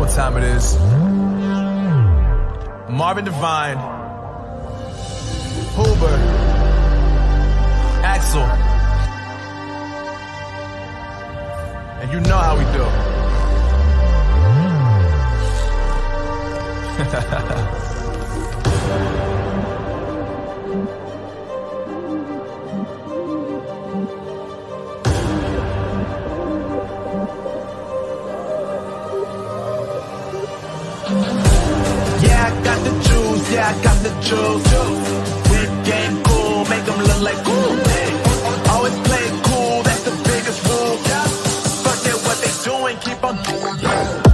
what time it is. Marvin Devine, Huber, Axel, and you know how we do. Yeah, I got the juice, yeah, I got the juice. Whip game cool, make them look like cool. Always play it cool, that's the biggest rule. Forget what they doing, keep on doing that.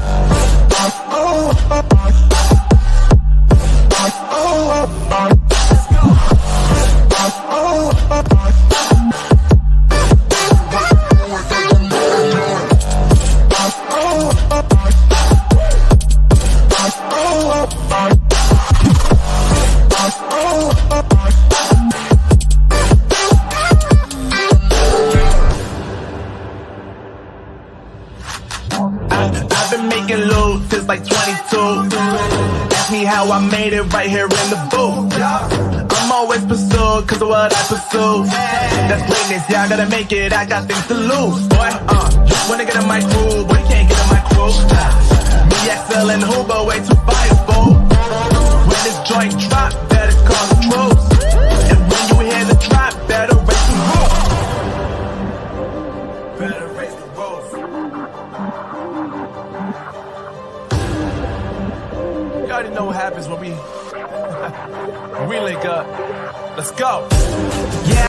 I've been making loot since like 22. Ask me how I made it right here in the booth. I'm always pursued cause of what I pursue. That's greatness, yeah, I gotta make it, I got things to lose. Boy, wanna get in my crew, but you can't get in my crew. Me, Axel, and Huber, way too fireable. When this joint drop, better call the troops. And when you hear the drop, better raise the roof. Better raise the roof. You already know what happens when we link up. Let's go. Yeah.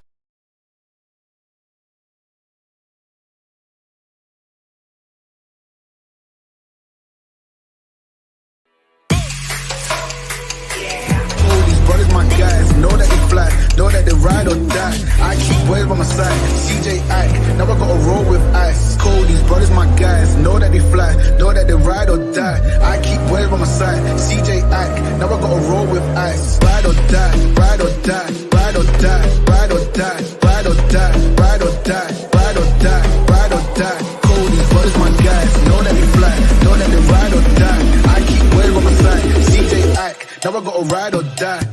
Know that they fly, know that they ride or die. I keep boys by my side, CJ Ike, now I gotta roll with ice. Cody's brothers, my guys, know that they fly, know that they ride or die. I keep boys by my side, CJ Ike, now I gotta roll with ice. Ride or die, ride or die, ride or die, ride or die, ride or die, ride or die, ride or die, ride or die. Cody's brothers, my guys, know that they fly, know that they ride or die. I keep boys by my side, CJ Ike, now I gotta ride or die.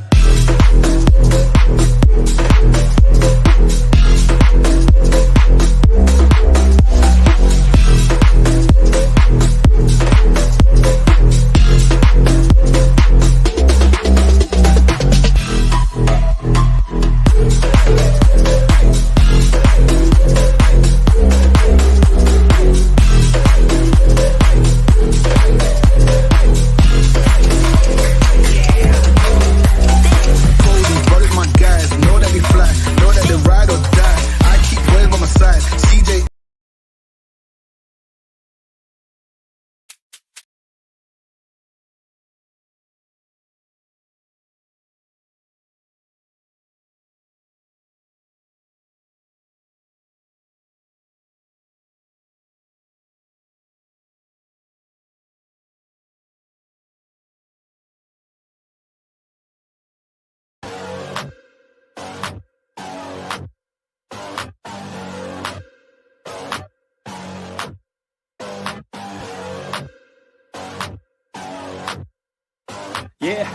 Yeah,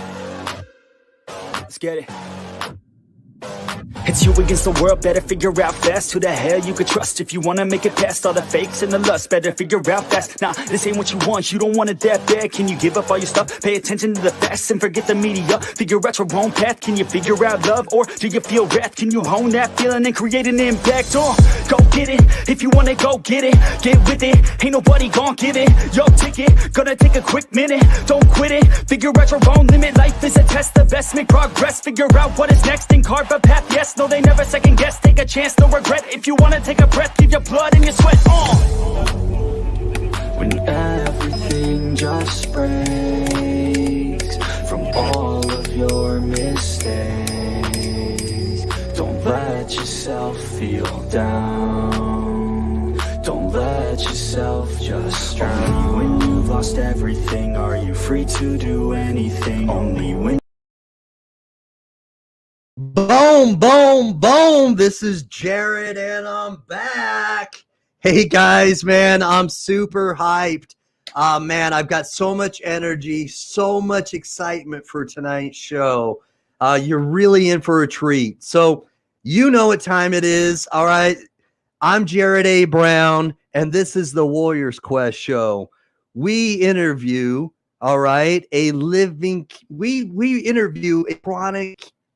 let's get it. It's you against the world, better figure out fast who the hell you could trust if you wanna make it past all the fakes and the lust. Better figure out fast. Nah, this ain't what you want, you don't want it that bad. Can you give up all your stuff? Pay attention to the facts and forget the media. Figure out your own path. Can you figure out love, or do you feel wrath? Can you hone that feeling and create an impact? Go get it, if you want it, go get it. Get with it, ain't nobody gon' give it your ticket. Gonna take a quick minute, don't quit it. Figure out your own limit, life is a test of best. Make progress, figure out what is next and carve a path. Yes, no, they never second guess. Take a chance, no regret. If you wanna take a breath, give your blood and your sweat on. When everything just breaks from all of your mistakes, don't let yourself feel down. Don't let yourself just drown. Only when you've lost everything are you free to do anything. Only when Boom, boom, boom. This is Jared and I'm back. Hey guys, man, I'm super hyped. Man, I've got so much energy, so much excitement for tonight's show. You're really in for a treat. So you know what time it is. All right. I'm Jared A. Brown, and this is the Warriors Quest show. We interview, all right, we interview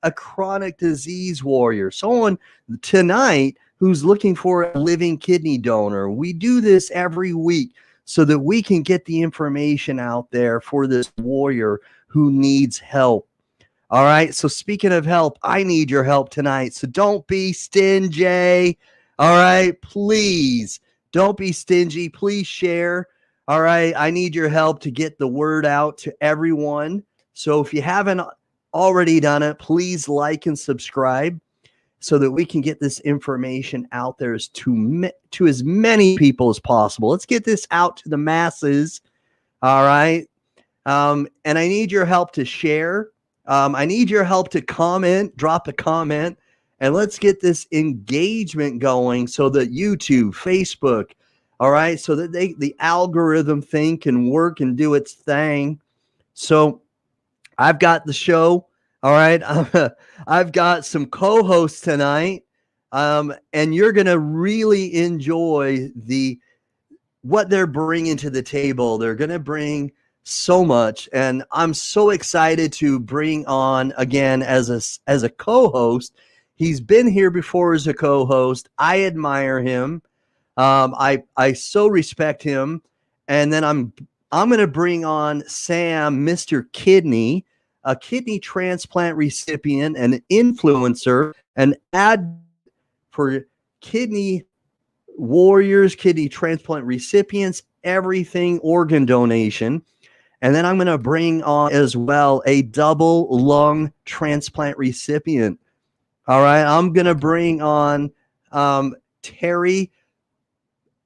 a chronic disease warrior, someone tonight who's looking for a living kidney donor. We do this every week so that we can get the information out there for this warrior who needs help. All right. So speaking of help, I need your help tonight. So don't be stingy. All right. Please don't be stingy. Please share. All right. I need your help to get the word out to everyone. So if you haven't already done it, please like and subscribe so that we can get this information out there to as many people as possible. Let's get this out to the masses. All right. And I need your help to share. I need your help to comment, drop a comment, and let's get this engagement going so that YouTube, Facebook, all right, so that the algorithm thing can work and do its thing. So I've got the show, all right. I've got some co-hosts tonight, and you're going to really enjoy what they're bringing to the table. They're going to bring so much, and I'm so excited to bring on again as a co-host. He's been here before as a co-host. I admire him. I so respect him. And then I'm going to bring on Sam, MrKidney, a kidney transplant recipient, an influencer, an ad for kidney warriors, kidney transplant recipients, everything organ donation. And then I'm going to bring on as well a double lung transplant recipient. All right. I'm going to bring on Terry.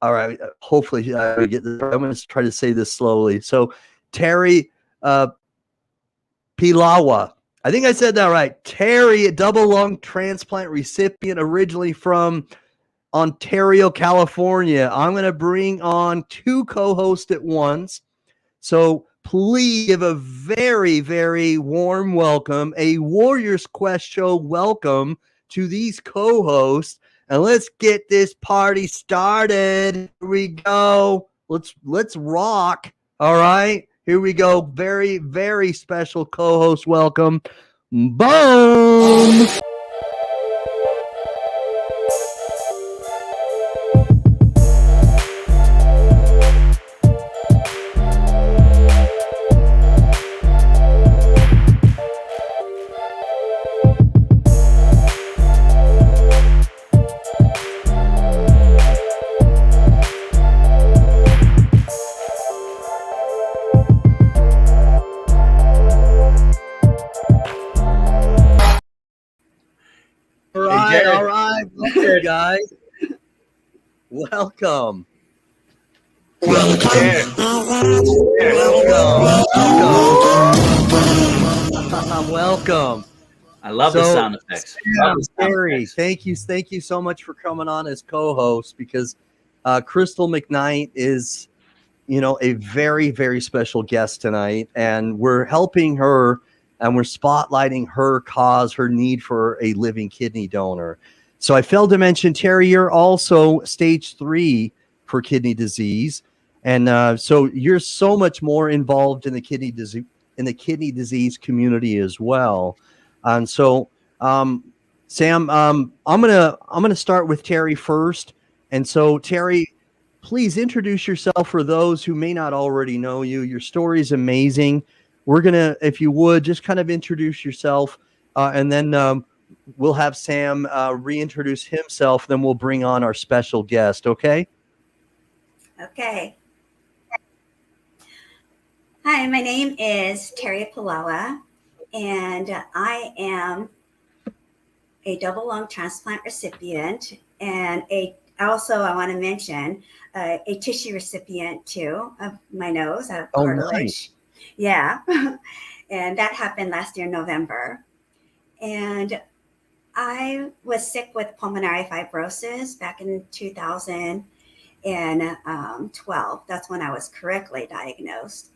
All right. Hopefully I get this. I'm going to try to say this slowly. So Terry Pilawa. I think I said that right. Terry, a double lung transplant recipient originally from Ontario, California. I'm going to bring on two co-hosts at once. So please give a very, very warm welcome, a Warriors Quest show welcome to these co-hosts. And let's get this party started. Here we go. Let's rock. All right. Here we go. Very, very special co-host welcome. Boom. All right, welcome, guys. Welcome. Welcome. I love the sound effects. Terry, thank you so much for coming on as co-host, because Crystal McKnight is, a very, very special guest tonight, and we're helping her. And we're spotlighting her cause, her need for a living kidney donor. So I failed to mention, Terry, you're also stage 3 for kidney disease. And so you're so much more involved in the kidney disease community as well. And so, Sam, I'm gonna start with Terry first. And so, Terry, please introduce yourself for those who may not already know you. Your story is amazing. We're going to, if you would, just kind of introduce yourself, and then we'll have Sam reintroduce himself. Then we'll bring on our special guest. Okay? Okay. Hi, my name is Terry Pilawa, and I am a double lung transplant recipient, and I want to mention a tissue recipient too of my nose, of cartilage. Nice. Yeah. And that happened last year, November. And I was sick with pulmonary fibrosis back in 2000. in 12. That's when I was correctly diagnosed.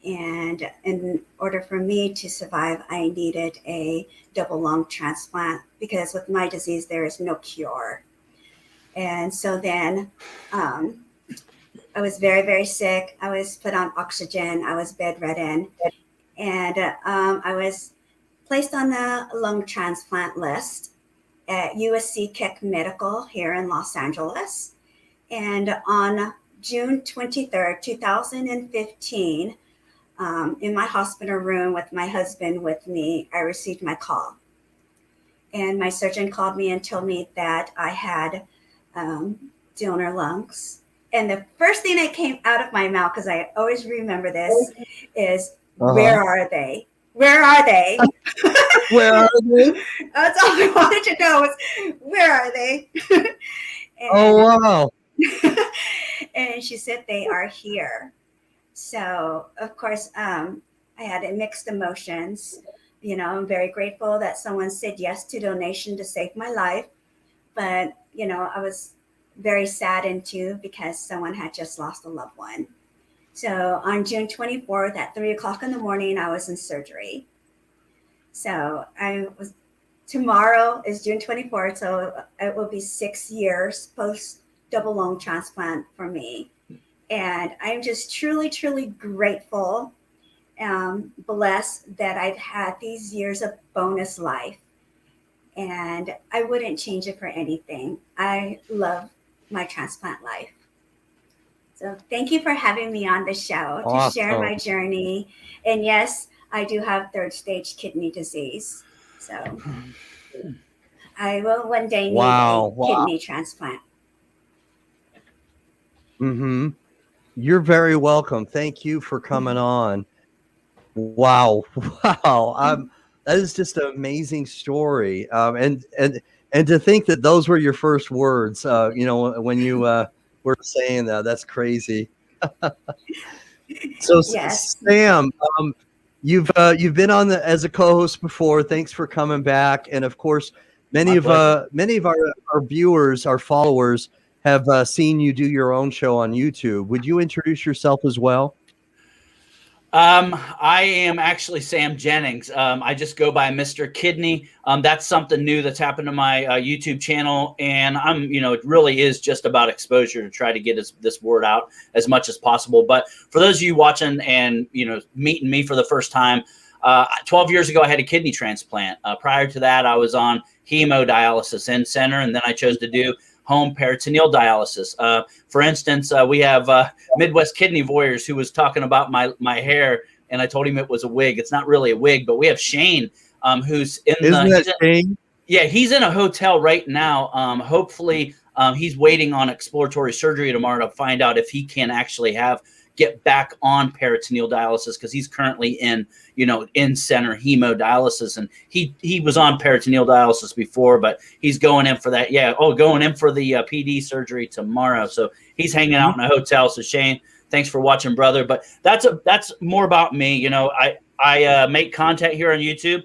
And in order for me to survive, I needed a double lung transplant because with my disease, there is no cure. And so then I was very, very sick. I was put on oxygen. I was bedridden. And I was placed on the lung transplant list at USC Keck Medical here in Los Angeles. And on June 23rd, 2015, in my hospital room with my husband with me, I received my call. And my surgeon called me and told me that I had donor lungs. And the first thing that came out of my mouth, because I always remember this, is, where are they? Where are they? Where are they? That's all I wanted to know was, where are they? And, Oh, wow. and she said, they are here. So, of course, I had mixed emotions. You know, I'm very grateful that someone said yes to donation to save my life. But, you know, I was very saddened too because someone had just lost a loved one. So on June 24th at 3:00 in the morning, I was in surgery. So tomorrow is June 24th. So it will be 6 years post double lung transplant for me. And I'm just truly, truly grateful, blessed that I've had these years of bonus life. And I wouldn't change it for anything. I love my transplant life. So thank you for having me on the show to share my journey. And yes, I do have third stage kidney disease. So I will one day need a kidney transplant. Mm-hmm. You're very welcome. Thank you for coming on. Wow. Wow. That is just an amazing story. And to think that those were your first words, you know, when you were saying that's crazy. So yes. Sam, you've been on as a co-host before. Thanks for coming back. And of course, many of our viewers, our followers, have seen you do your own show on YouTube. Would you introduce yourself as well? I am actually Sam Jennings. I just go by MrKidney. That's something new that's happened to my YouTube channel. And it really is just about exposure to try to get this word out as much as possible. But for those of you watching and, meeting me for the first time, 12 years ago, I had a kidney transplant. Prior to that, I was on hemodialysis in center. And then I chose to do home peritoneal dialysis. For instance, we have Midwest Kidney Warriors who was talking about my hair, and I told him it was a wig. It's not really a wig, but we have Shane, who's in Shane? Yeah, he's in a hotel right now. Hopefully, he's waiting on exploratory surgery tomorrow to find out if he can actually get back on peritoneal dialysis, because he's currently in center hemodialysis, and he was on peritoneal dialysis before, but he's going in for that. Going in for the PD surgery tomorrow. So he's hanging out in a hotel. So Shane, thanks for watching, brother. But that's more about me. I make content here on YouTube.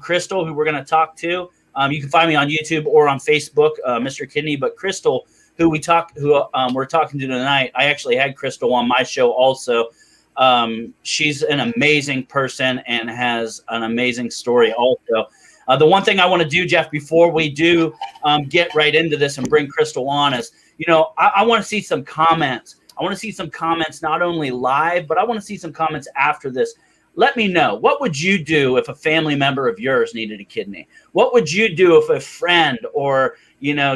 Crystal, who we're going to talk to, you can find me on YouTube or on Facebook, MrKidney. But Crystal, who we're talking to tonight, I actually had Crystal on my show also. She's an amazing person and has an amazing story also. The one thing I want to do, Jeff, before we do get right into this and bring Crystal on is, I want to see some comments. I want to see some comments not only live, but I want to see some comments after this. Let me know, what would you do if a family member of yours needed a kidney? What would you do if a friend or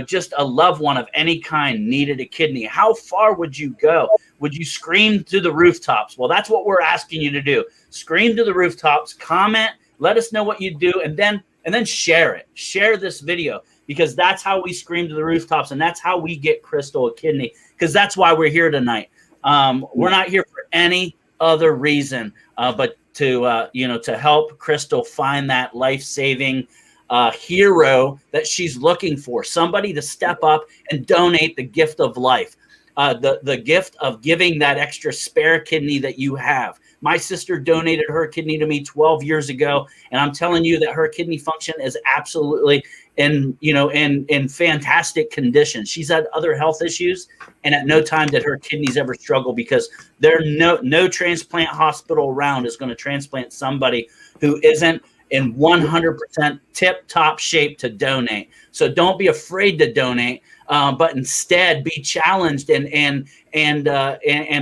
just a loved one of any kind needed a kidney? How far would you go? Would you scream to the rooftops? Well, that's what we're asking you to do. Scream to the rooftops, comment, let us know what you do, and then share it. Share this video, because that's how we scream to the rooftops, and that's how we get Crystal a kidney, because that's why we're here tonight. We're not here for any other reason but to help Crystal find that life-saving hero that she's looking for, somebody to step up and donate the gift of life. the gift of giving that extra spare kidney that you have. My sister donated her kidney to me 12 years ago, and I'm telling you that her kidney function is absolutely in fantastic condition. She's had other health issues, and at no time did her kidneys ever struggle, because there's no transplant hospital around is going to transplant somebody who isn't in 100% tip-top shape to donate. So don't be afraid to donate, but instead be challenged and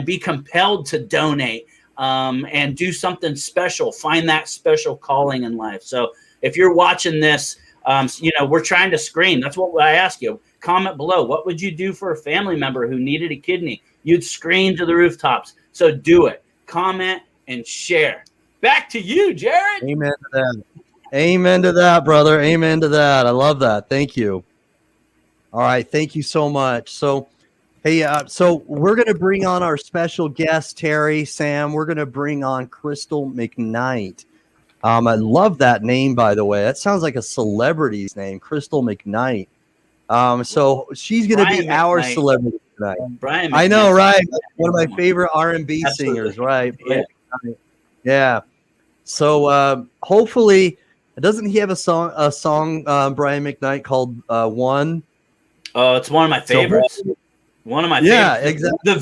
be compelled to donate, and do something special. Find that special calling in life. So if you're watching this, we're trying to screen. That's what I ask you. Comment below. What would you do for a family member who needed a kidney? You'd scream to the rooftops. So do it. Comment and share. Back to you, Jared. Amen to that. Amen to that, brother. Amen to that. I love that. Thank you. All right. Thank you so much. So, hey, so we're going to bring on our special guest, Terry, Sam. We're going to bring on Crystal McKnight. I love that name, by the way. That sounds like a celebrity's name, Crystal McKnight. So she's going to be our celebrity tonight. Brian McKnight. I know, right? One of my favorite R&B singers, right? Yeah. Yeah. So hopefully, doesn't he have a song, Brian McKnight, called One? Oh, it's one of my favorites. One of my favorites. Yeah, exactly. The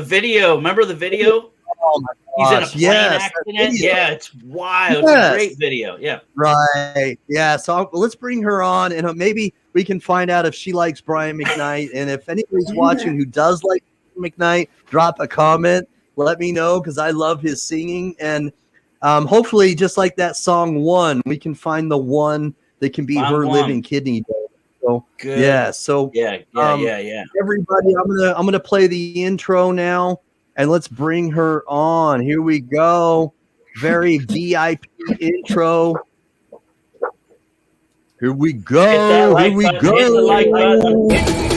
video. Remember the video? Oh my He's in a gosh, plane yes, accident. Yeah, it's wild. Yes. It's a great video. Yeah. Right. Yeah. So let's bring her on, and maybe we can find out if she likes Brian McKnight. And if anybody's watching who does like McKnight, drop a comment. Let me know, because I love his singing. And hopefully, just like that song One, we can find the one that can be her living kidney donor. So good. Yeah. So yeah. Everybody, I'm gonna play the intro now, and let's bring her on. Here we go. Very VIP intro. Here we go. Here we go. Hit the like button.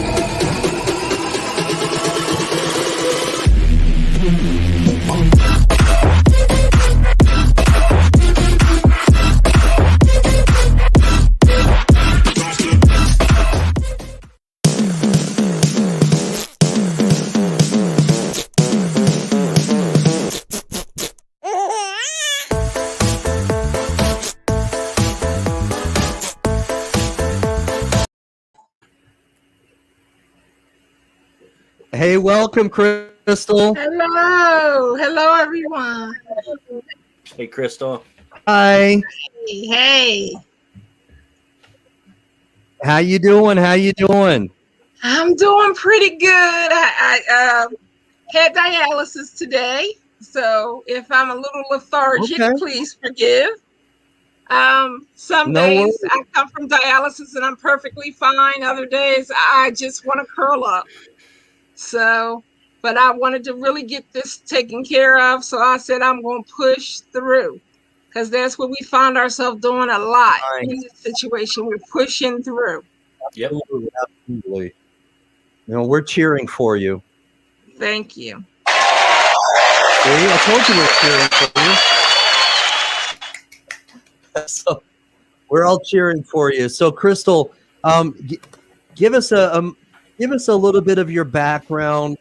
Hey, welcome, Crystal. Hello, everyone. Hey, Crystal. Hi. Hey. How you doing? I'm doing pretty good. I had dialysis today, so if I'm a little lethargic, please forgive. Some days I come from dialysis and I'm perfectly fine. Other days I just want to curl up. So, but I wanted to really get this taken care of. So I said, I'm going to push through, because that's what we find ourselves doing a lot in this situation. We're pushing through. Yep. Absolutely. We're cheering for you. Thank you. See, I told you we're cheering for you. So we're all cheering for you. So, Crystal, give us a little bit of your background.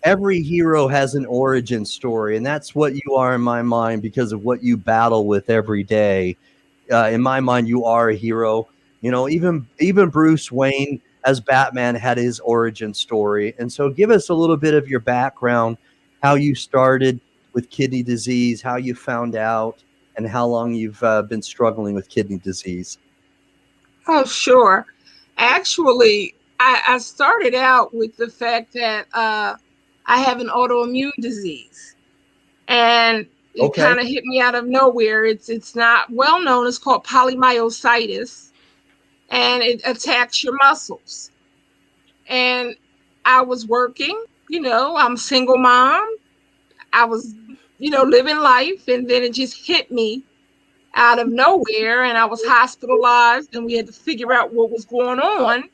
Every hero has an origin story, and that's what you are in my mind, because of what you battle with every day. In my mind, you are a hero. Even Bruce Wayne as Batman had his origin story. And so give us a little bit of your background, how you started with kidney disease, how you found out, and how long you've been struggling with kidney disease. Oh, sure. Actually, I started out with the fact that I have an autoimmune disease, and it kind of hit me out of nowhere. It's not well known. It's called polymyositis, and it attacks your muscles. And I was working, I'm a single mom. I was, living life, and then it just hit me out of nowhere, and I was hospitalized, and we had to figure out what was going on.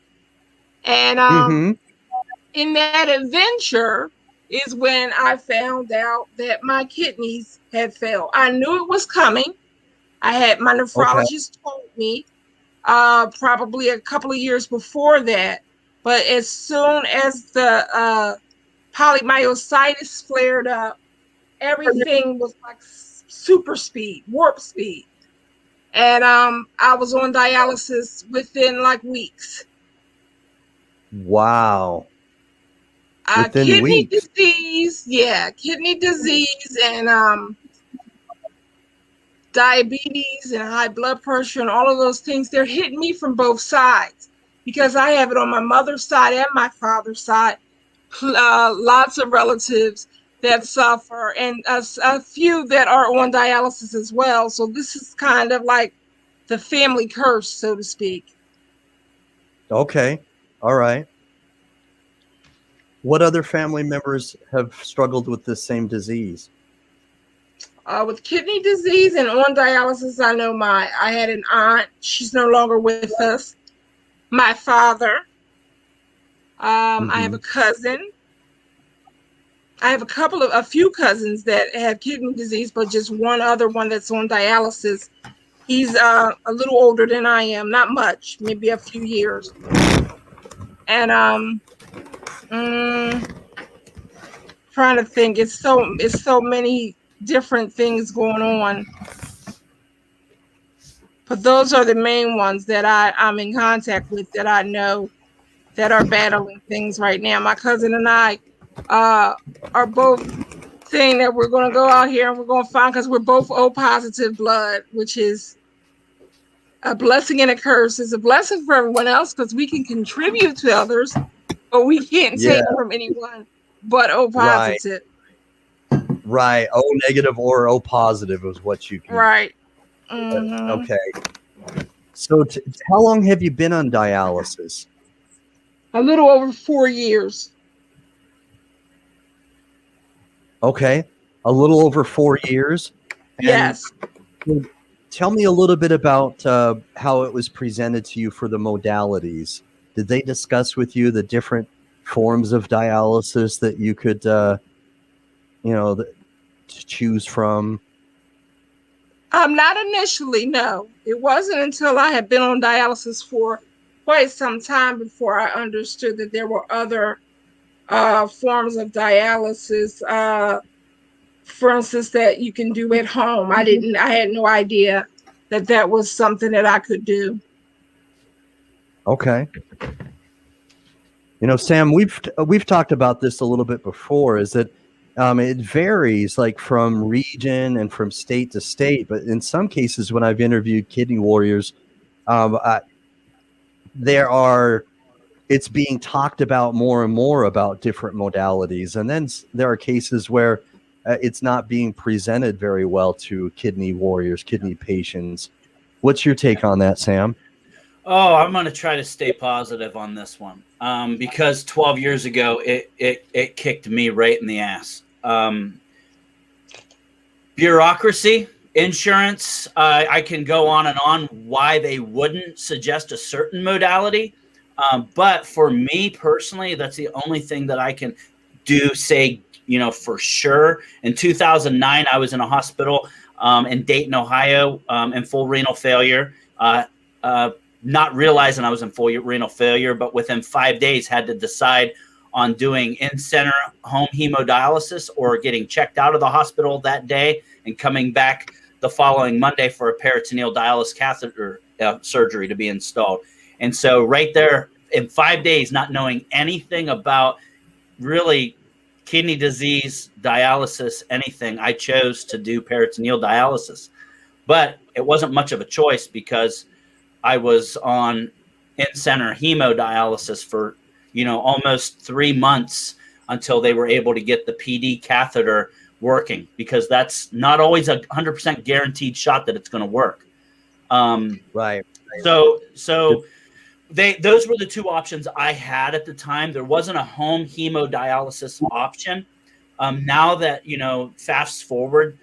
And in that adventure is when I found out that my kidneys had failed. I knew it was coming. I had my nephrologist told me probably a couple of years before that But as soon as the polymyositis flared up, everything was like super speed, warp speed. And I was on dialysis within like weeks. Wow. Within Kidney weeks. disease, kidney disease and diabetes and high blood pressure and all of those things, they're hitting me from both sides because I have it on my mother's side and my father's side. Lots of relatives that suffer and a few that are on dialysis as well. So this is kind of like the family curse, so to speak. Okay. All right. What other family members have struggled with this same disease? With kidney disease and on dialysis, I know I had an aunt. She's no longer with us. My father. I have a cousin. I have a few cousins that have kidney disease, but just one other one that's on dialysis. He's a little older than I am, not much, maybe a few years. And trying to think, it's so many different things going on. But those are the main ones that I'm in contact with that I know that are battling things right now. My cousin and I are both saying that we're going to go out here and we're going to find, because we're both O+ blood, which is a blessing and a curse. It's a blessing for everyone else because we can contribute to others, but we can't take from anyone but O+. Right. O negative or O positive is what you can. Right. Okay. So how long have you been on dialysis? A little over 4 years. Okay. A little over 4 years. And yes. Tell me a little bit about how it was presented to you for the modalities. Did they discuss with you the different forms of dialysis that you could, choose from? Not initially, no. It wasn't until I had been on dialysis for quite some time before I understood that there were other forms of dialysis, for instance, that you can do at home. I had no idea that was something that I could do. Okay. Sam, we've talked about this a little bit before, is that it varies like from region and from state to state, but in some cases when I've interviewed kidney warriors, it's being talked about more and more about different modalities. And then there are cases where it's not being presented very well to kidney warriors, kidney patients. What's your take on that, Sam? Oh, I'm going to try to stay positive on this one because 12 years ago, it kicked me right in the ass. Bureaucracy, insurance, I can go on and on why they wouldn't suggest a certain modality. But for me personally, that's the only thing that I can say, for sure. In 2009, I was in a hospital in Dayton, Ohio, in full renal failure. Not realizing I was in full renal failure, but within 5 days had to decide on doing in-center home hemodialysis or getting checked out of the hospital that day and coming back the following Monday for a peritoneal dialysis catheter surgery to be installed. And so right there in 5 days, not knowing anything about really kidney disease, dialysis, anything, I chose to do peritoneal dialysis. But it wasn't much of a choice because I was on in-center hemodialysis for, almost 3 months until they were able to get the PD catheter working, because that's not always a 100% guaranteed shot that it's going to work. Right. So those were the two options I had at the time. There wasn't a home hemodialysis option. Now that, fast forward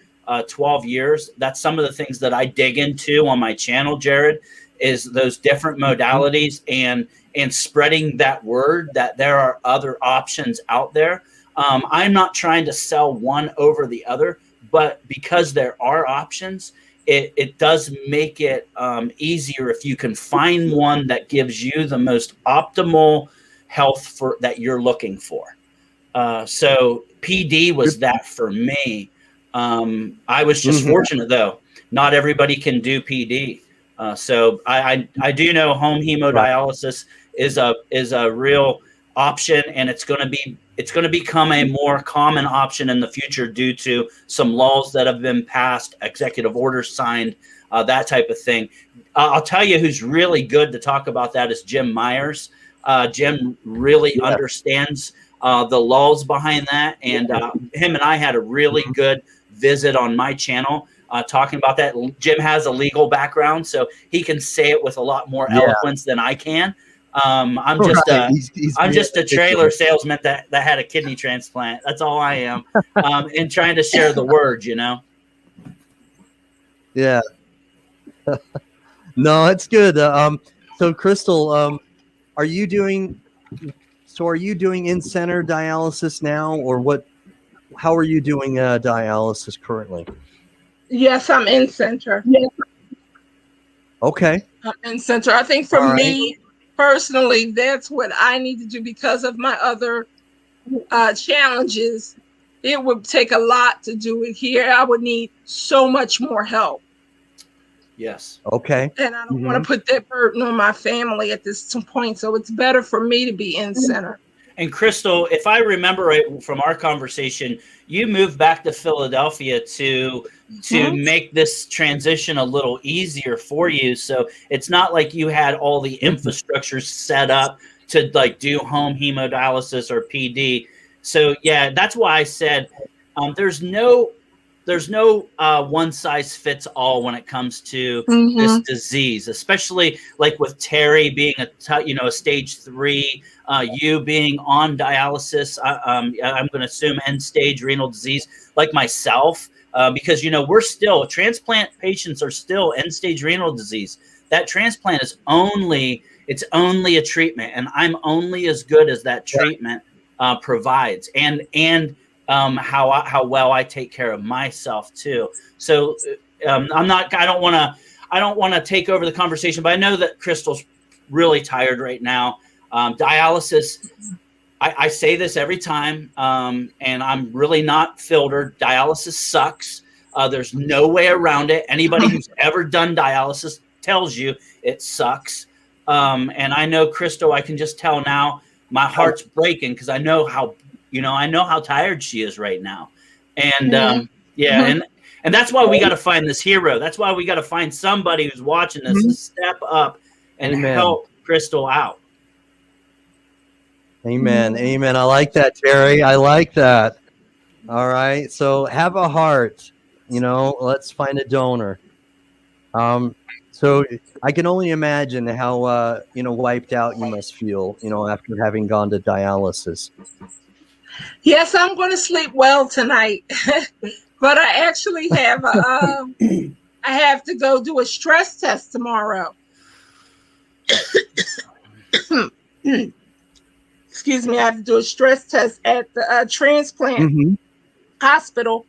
12 years, that's some of the things that I dig into on my channel, Jared, is those different modalities and spreading that word that there are other options out there. I'm not trying to sell one over the other, but because there are options, it does make it easier if you can find one that gives you the most optimal health that you're looking for. So PD was that for me. I was just fortunate, though. Not everybody can do PD. So I do know home hemodialysis is a real option, and it's going to become a more common option in the future due to some laws that have been passed, executive orders signed, that type of thing. I'll tell you who's really good to talk about that is Jim Myers. Jim really understands the laws behind that, and him and I had a really good visit on my channel talking about that. Jim has a legal background, so he can say it with a lot more eloquence than I can. I'm just I'm just a trailer salesman that had a kidney transplant. That's all I am. And trying to share the word, you know. Yeah. No, it's good. So Crystal, are you doing in-center dialysis now, or what? How are you doing dialysis currently? Yes, I'm in center. Yes. Okay. I'm in center. I think for me personally, that's what I need to do because of my other challenges. It would take a lot to do it here. I would need so much more help. Yes. Okay. And I don't want to put that burden on my family at this point. So it's better for me to be in center. And Crystal, if I remember right from our conversation, you moved back to Philadelphia to make this transition a little easier for you. So it's not like you had all the infrastructure set up to like do home hemodialysis or PD. So yeah, that's why I said there's no one size fits all when it comes to this disease, especially like with Terry being a stage 3, you being on dialysis. I'm going to assume end stage renal disease like myself, because we're still transplant patients are still end stage renal disease. That transplant is only a treatment, and I'm only as good as that treatment provides, and how well I take care of myself too. So I don't want to take over the conversation, but I know that Crystal's really tired right now. Dialysis, I say this every time, and I'm really not filtered. Dialysis sucks. There's no way around it. Anybody who's ever done dialysis tells you it sucks. And I know Crystal, I can just tell now my heart's breaking because I know how tired she is right now. And and that's why we got to find this hero. That's why we got to find somebody who's watching this to step up and help Crystal out. Amen. Amen. I like that, Terry. I like that. All right. So have a heart, let's find a donor. So I can only imagine how, wiped out you must feel, after having gone to dialysis. Yes, I'm going to sleep well tonight, but I actually have I have to go do a stress test tomorrow. Excuse me, I have to do a stress test at the transplant hospital.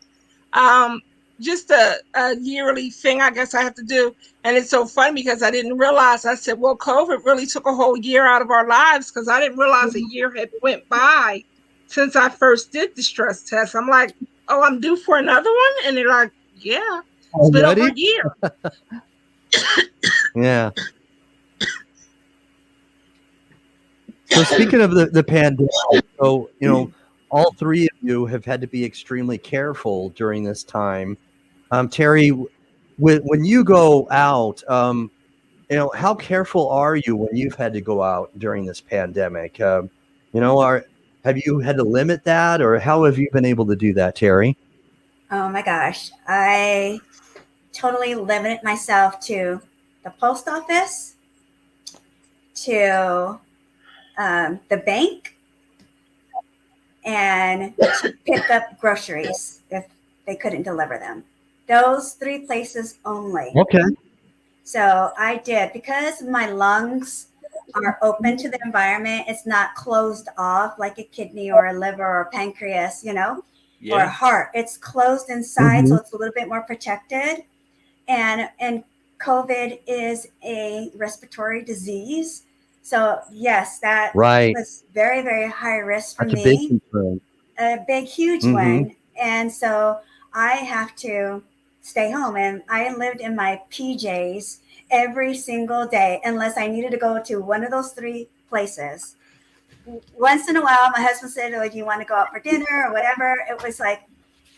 Just a yearly thing, I guess I have to do. And it's so funny because I didn't realize, I said, well, COVID really took a whole year out of our lives because I didn't realize a year had went by since I first did the stress test. I'm like, oh, I'm due for another one? And they're like, yeah, it's been over a year. Yeah. So speaking of the pandemic, so, all three of you have had to be extremely careful during this time. Terry, when you go out, how careful are you when you've had to go out during this pandemic? Have you had to limit that, or how have you been able to do that, Terry? Oh my gosh. I totally limited myself to the post office, to the bank, and to pick up groceries if they couldn't deliver them. Those 3 places only. Okay. So I did, because my lungs are open to the environment. It's not closed off like a kidney or a liver or a pancreas, or a heart. It's closed inside, so it's a little bit more protected. And COVID is a respiratory disease. So yes, that Right. was very, very high risk for That's a big me. concern. A big, huge one. And so I have to stay home. And I lived in my PJs every single day, unless I needed to go to one of those 3 places. Once in a while, my husband said, "Oh, do you want to go out for dinner or whatever?" It was like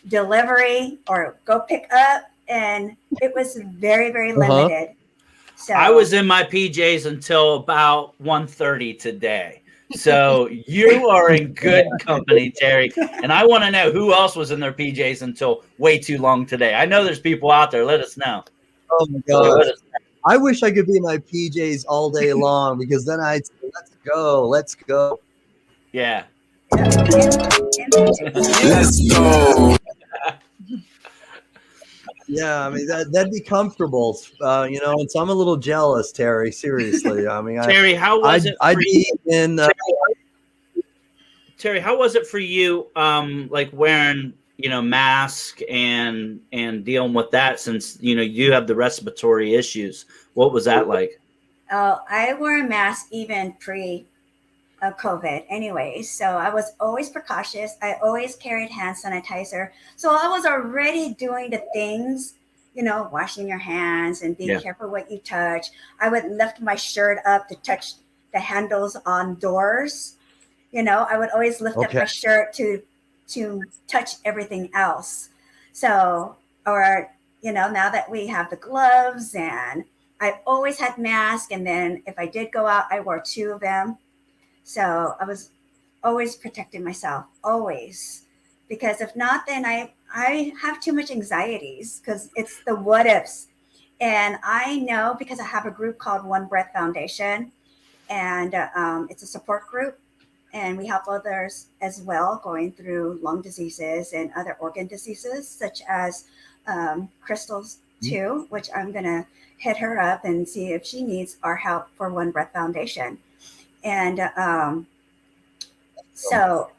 delivery or go pick up. And it was very, very limited. So I was in my PJs until about 1:30 today. So you are in good company, Terry. And I want to know who else was in their PJs until way too long today. I know there's people out there. Let us know. Oh my gosh. I wish I could be in my PJs all day long, because then I'd say, let's go. Yeah. Let's go. Yeah, I mean that'd be comfortable, you know. And so I'm a little jealous, Terry. Seriously, I mean, Terry, how was it? I'd be in. Terry, how was it for you? Like wearing, mask and dealing with that, since you have the respiratory issues. What was that like? Oh, I wore a mask even pre COVID anyways. So I was always precautious. I always carried hand sanitizer. So I was already doing the things, washing your hands and being careful what you touch. I would lift my shirt up to touch the handles on doors. I would always lift up my shirt to touch everything else. So, or, now that we have the gloves, and I always had masks. And then if I did go out, I wore 2 of them. So I was always protecting myself, always, because if not, then I have too much anxieties, because it's the what ifs. And I know, because I have a group called One Breath Foundation, and it's a support group, and we help others as well going through lung diseases and other organ diseases, such as Crystal's too, which I'm going to hit her up and see if she needs our help for One Breath Foundation. And so,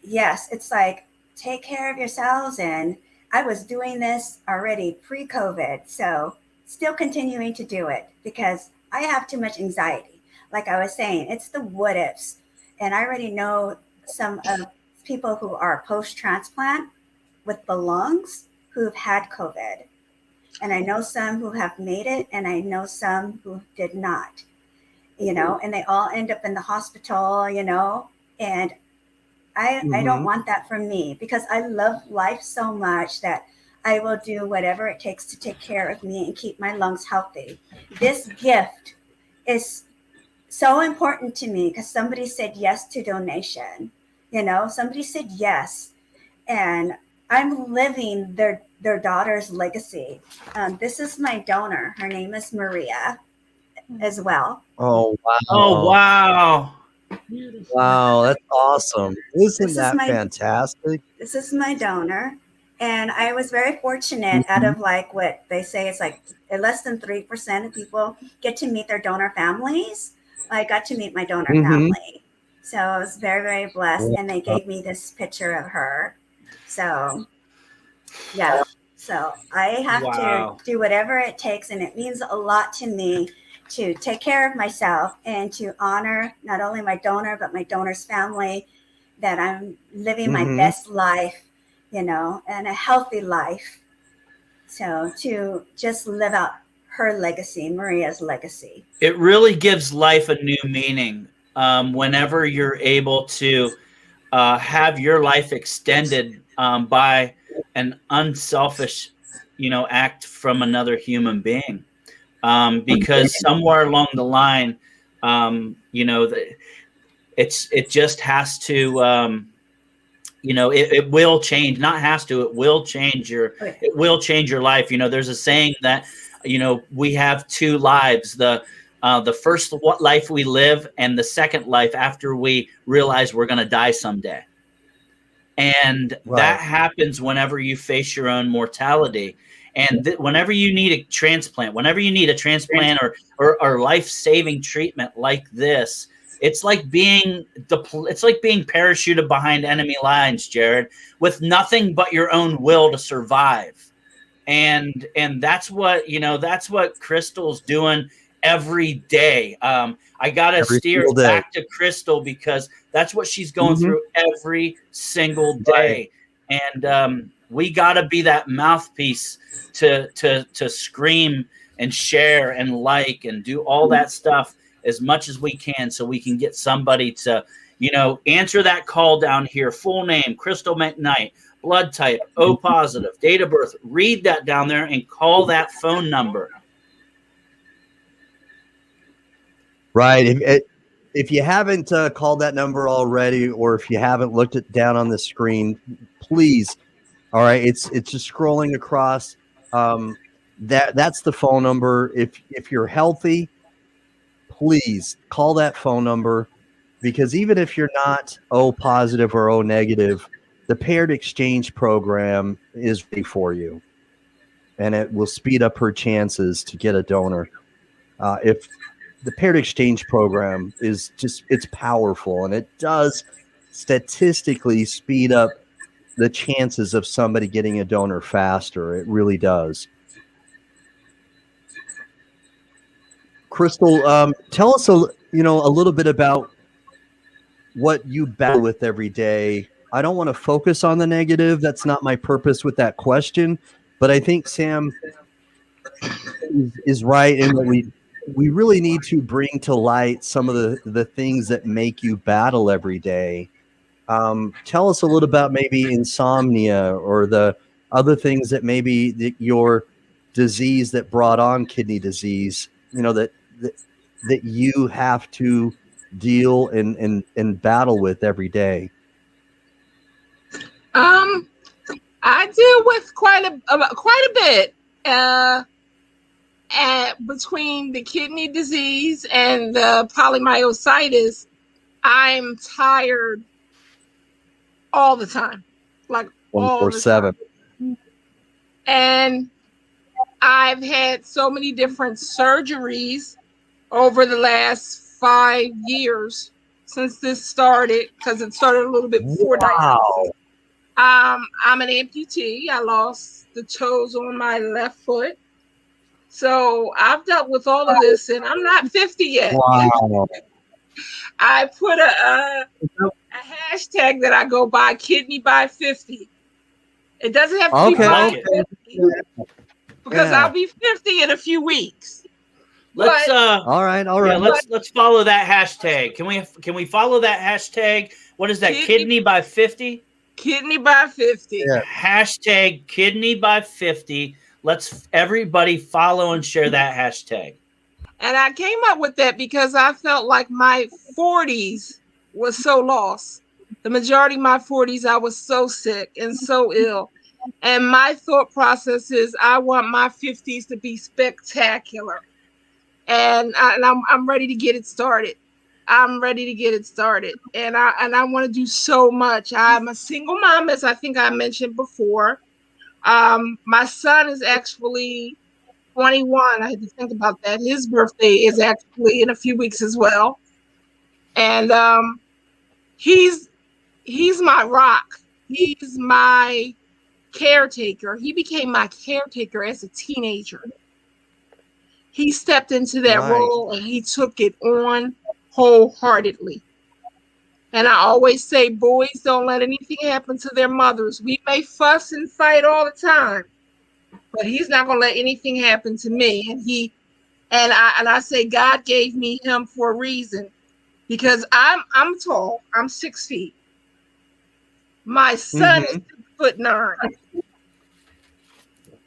yes, it's like, take care of yourselves. And I was doing this already pre-COVID, so still continuing to do it, because I have too much anxiety. Like I was saying, it's the what ifs. And I already know some of people who are post-transplant with the lungs who've had COVID. And I know some who have made it, and I know some who did not. And they all end up in the hospital, and I don't want that for me, because I love life so much that I will do whatever it takes to take care of me and keep my lungs healthy. This gift is so important to me, because somebody said yes to donation, somebody said yes, and I'm living their daughter's legacy. This is my donor. Her name is Maria as well. Oh, wow. Oh, wow. Wow, that's awesome. Isn't that fantastic? This is my donor. And I was very fortunate. Out of like what they say, it's like less than 3% of people get to meet their donor families. I got to meet my donor family. So I was very, very blessed. And they gave me this picture of her. So, yeah. So I have to do whatever it takes. And it means a lot to me to take care of myself and to honor not only my donor, but my donor's family, that I'm living my best life, and a healthy life. So to just live out her legacy, Maria's legacy. It really gives life a new meaning whenever you're able to have your life extended by an unselfish, act from another human being. Because somewhere along the line, it just has to, it will change. Not has to. It will change your life. There's a saying that we have 2 lives: the first life we live, and the second life after we realize we're going to die someday. And that happens whenever you face your own mortality. And whenever you need a transplant, or life-saving treatment like this, it's like being parachuted behind enemy lines, Jared, with nothing but your own will to survive. And that's what Crystal's doing every day. I got to steer it back to Crystal because that's what she's going through every single day. And we got to be that mouthpiece to scream and share and like and do all that stuff as much as we can so we can get somebody to, you know, answer that call down here. Full name, Crystal McKnight, blood type, O+, date of birth. Read that down there and call that phone number. Right. If you haven't called that number already, or if you haven't looked it down on the screen, please. All right. It's just scrolling across. That's the phone number. If you're healthy, please call that phone number, because even if you're not O+ or O-, the paired exchange program is ready for you, and it will speed up her chances to get a donor. If the paired exchange program is it's powerful, and it does statistically speed up the chances of somebody getting a donor faster. It really does. Crystal, tell us a little bit about what you battle with every day. I don't want to focus on the negative. That's not my purpose with that question. But I think Sam is right in that we really need to bring to light some of the things that make you battle every day. Tell us a little about maybe insomnia or the other things that maybe your disease that brought on kidney disease, that you have to deal and battle with every day. I deal with quite a bit between the kidney disease and the polymyositis. I'm tired all the time, like 24/7. And I've had so many different surgeries over the last 5 years since this started, because it started a little bit before dialysis. I'm an amputee. I lost the toes on my left foot. So I've dealt with all of this, and I'm not 50 yet. Wow. I put a hashtag that I go by, kidney by 50. It doesn't have to be by 50, because I'll be 50 in a few weeks. Let's all right. Yeah, let's follow that hashtag. Can we follow that hashtag? What is that? Kidney by 50? Kidney by 50. Yeah. Hashtag kidney by 50. Let's everybody follow and share that hashtag. And I came up with that because I felt like my 40s was so lost. The majority of my 40s, I was so sick and so ill. And my thought process is I want my 50s to be spectacular. And I'm ready to get it started. I'm ready to get it started. And I want to do so much. I'm a single mom, as I think I mentioned before. My son is actually 21. I had to think about that. His birthday is actually in a few weeks as well. And he's my rock. He's my caretaker. He became my caretaker as a teenager. He stepped into that role and he took it on wholeheartedly. And I always say, boys, don't let anything happen to their mothers. We may fuss and fight all the time, but he's not going to let anything happen to me. And I say God gave me him for a reason, because I'm tall. I'm 6 feet. My son is 6'9".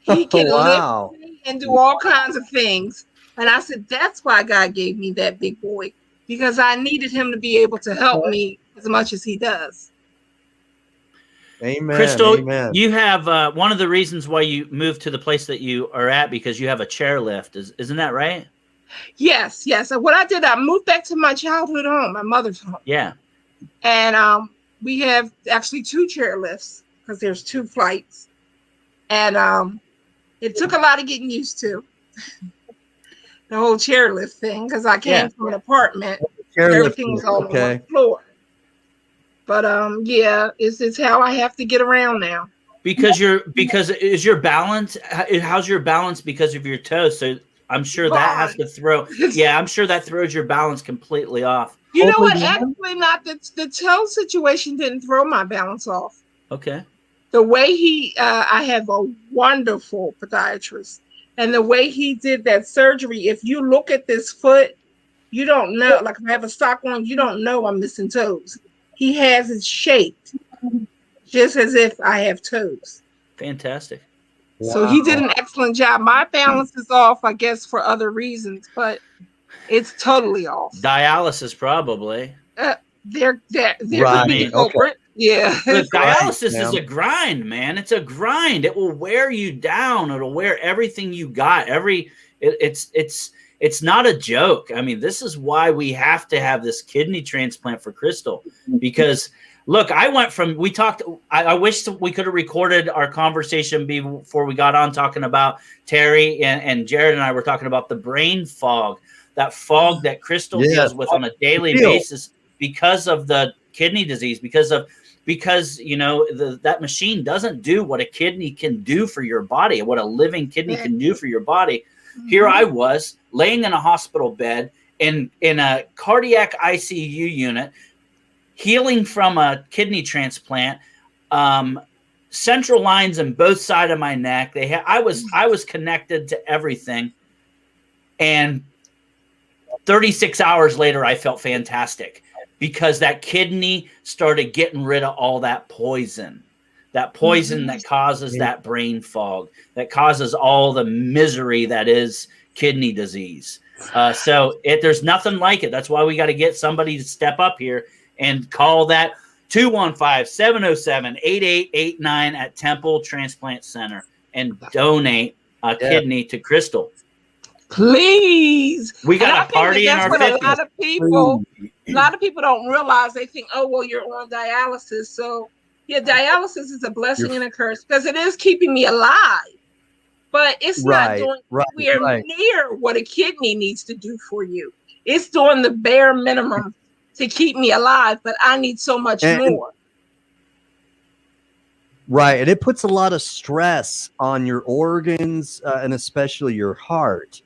He can lift me and do all kinds of things. And I said, that's why God gave me that big boy, because I needed him to be able to help me as much as he does. Amen. Crystal, amen. You have one of the reasons why you moved to the place that you are at, because you have a chairlift. Isn't that right? Yes. What I did, I moved back to my childhood home, my mother's home. Yeah. And we have actually 2 chairlifts, because there's 2 flights. And it took a lot of getting used to the whole chairlift thing, because I came from an apartment. Everything was all on one floor. But it's how I have to get around now. Because is your balance? How's your balance because of your toes? So I'm sure that has to throw. Yeah, I'm sure that throws your balance completely off. You know what? Actually, not the toe situation didn't throw my balance off. Okay. The way I have a wonderful podiatrist, and the way he did that surgery. If you look at this foot, you don't know. Like if I have a sock on, you don't know I'm missing toes. He has it shaped just as if I have toes. Fantastic. So he did an excellent job. My balance is off, I guess, for other reasons, but it's totally off. Dialysis, probably. They're Right. the culprit. Yeah. But dialysis is a grind, man. It's a grind. It will wear you down. It'll wear everything you got. It's not a joke. I mean, this is why we have to have this kidney transplant for Crystal, because look, I wish we could have recorded our conversation before we got on talking about Terry and Jared and I were talking about the brain fog, that fog that Crystal deals with on a daily basis because of the kidney disease, because that machine doesn't do what a kidney can do for your body, what a living kidney can do for your body. Here I was laying in a hospital bed in a cardiac ICU unit, healing from a kidney transplant, central lines in both sides of my neck. I was connected to everything, and 36 hours later, I felt fantastic because that kidney started getting rid of all that poison that causes that brain fog, that causes all the misery that is kidney disease. So there's nothing like it. That's why we got to get somebody to step up here and call that 215-707-8889 at Temple Transplant Center and donate a kidney to Crystal. Please. We got a party in our 50s. A lot of people don't realize. They think, oh, well, you're on dialysis. So, yeah, dialysis is a blessing and a curse because it is keeping me alive. But it's not doing near what a kidney needs to do for you. It's doing the bare minimum to keep me alive, but I need so much more. Right. And it puts a lot of stress on your organs and especially your heart.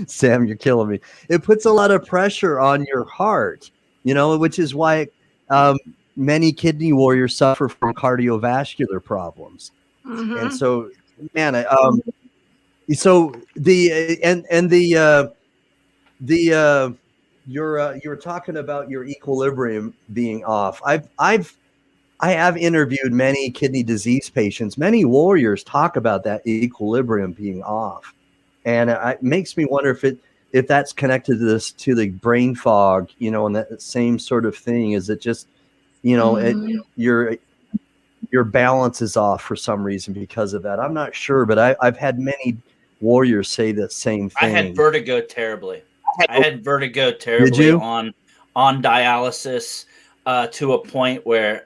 Sam, you're killing me. It puts a lot of pressure on your heart, which is why many kidney warriors suffer from cardiovascular problems. Mm-hmm. And so, man, you're talking about your equilibrium being off. I have interviewed many kidney disease patients. Many warriors talk about that equilibrium being off, and it makes me wonder if that's connected to the brain fog, and that same sort of thing. Is it just, your balance is off for some reason because of that? I'm not sure, but I've had many warriors say the same thing. I had vertigo terribly. On dialysis to a point where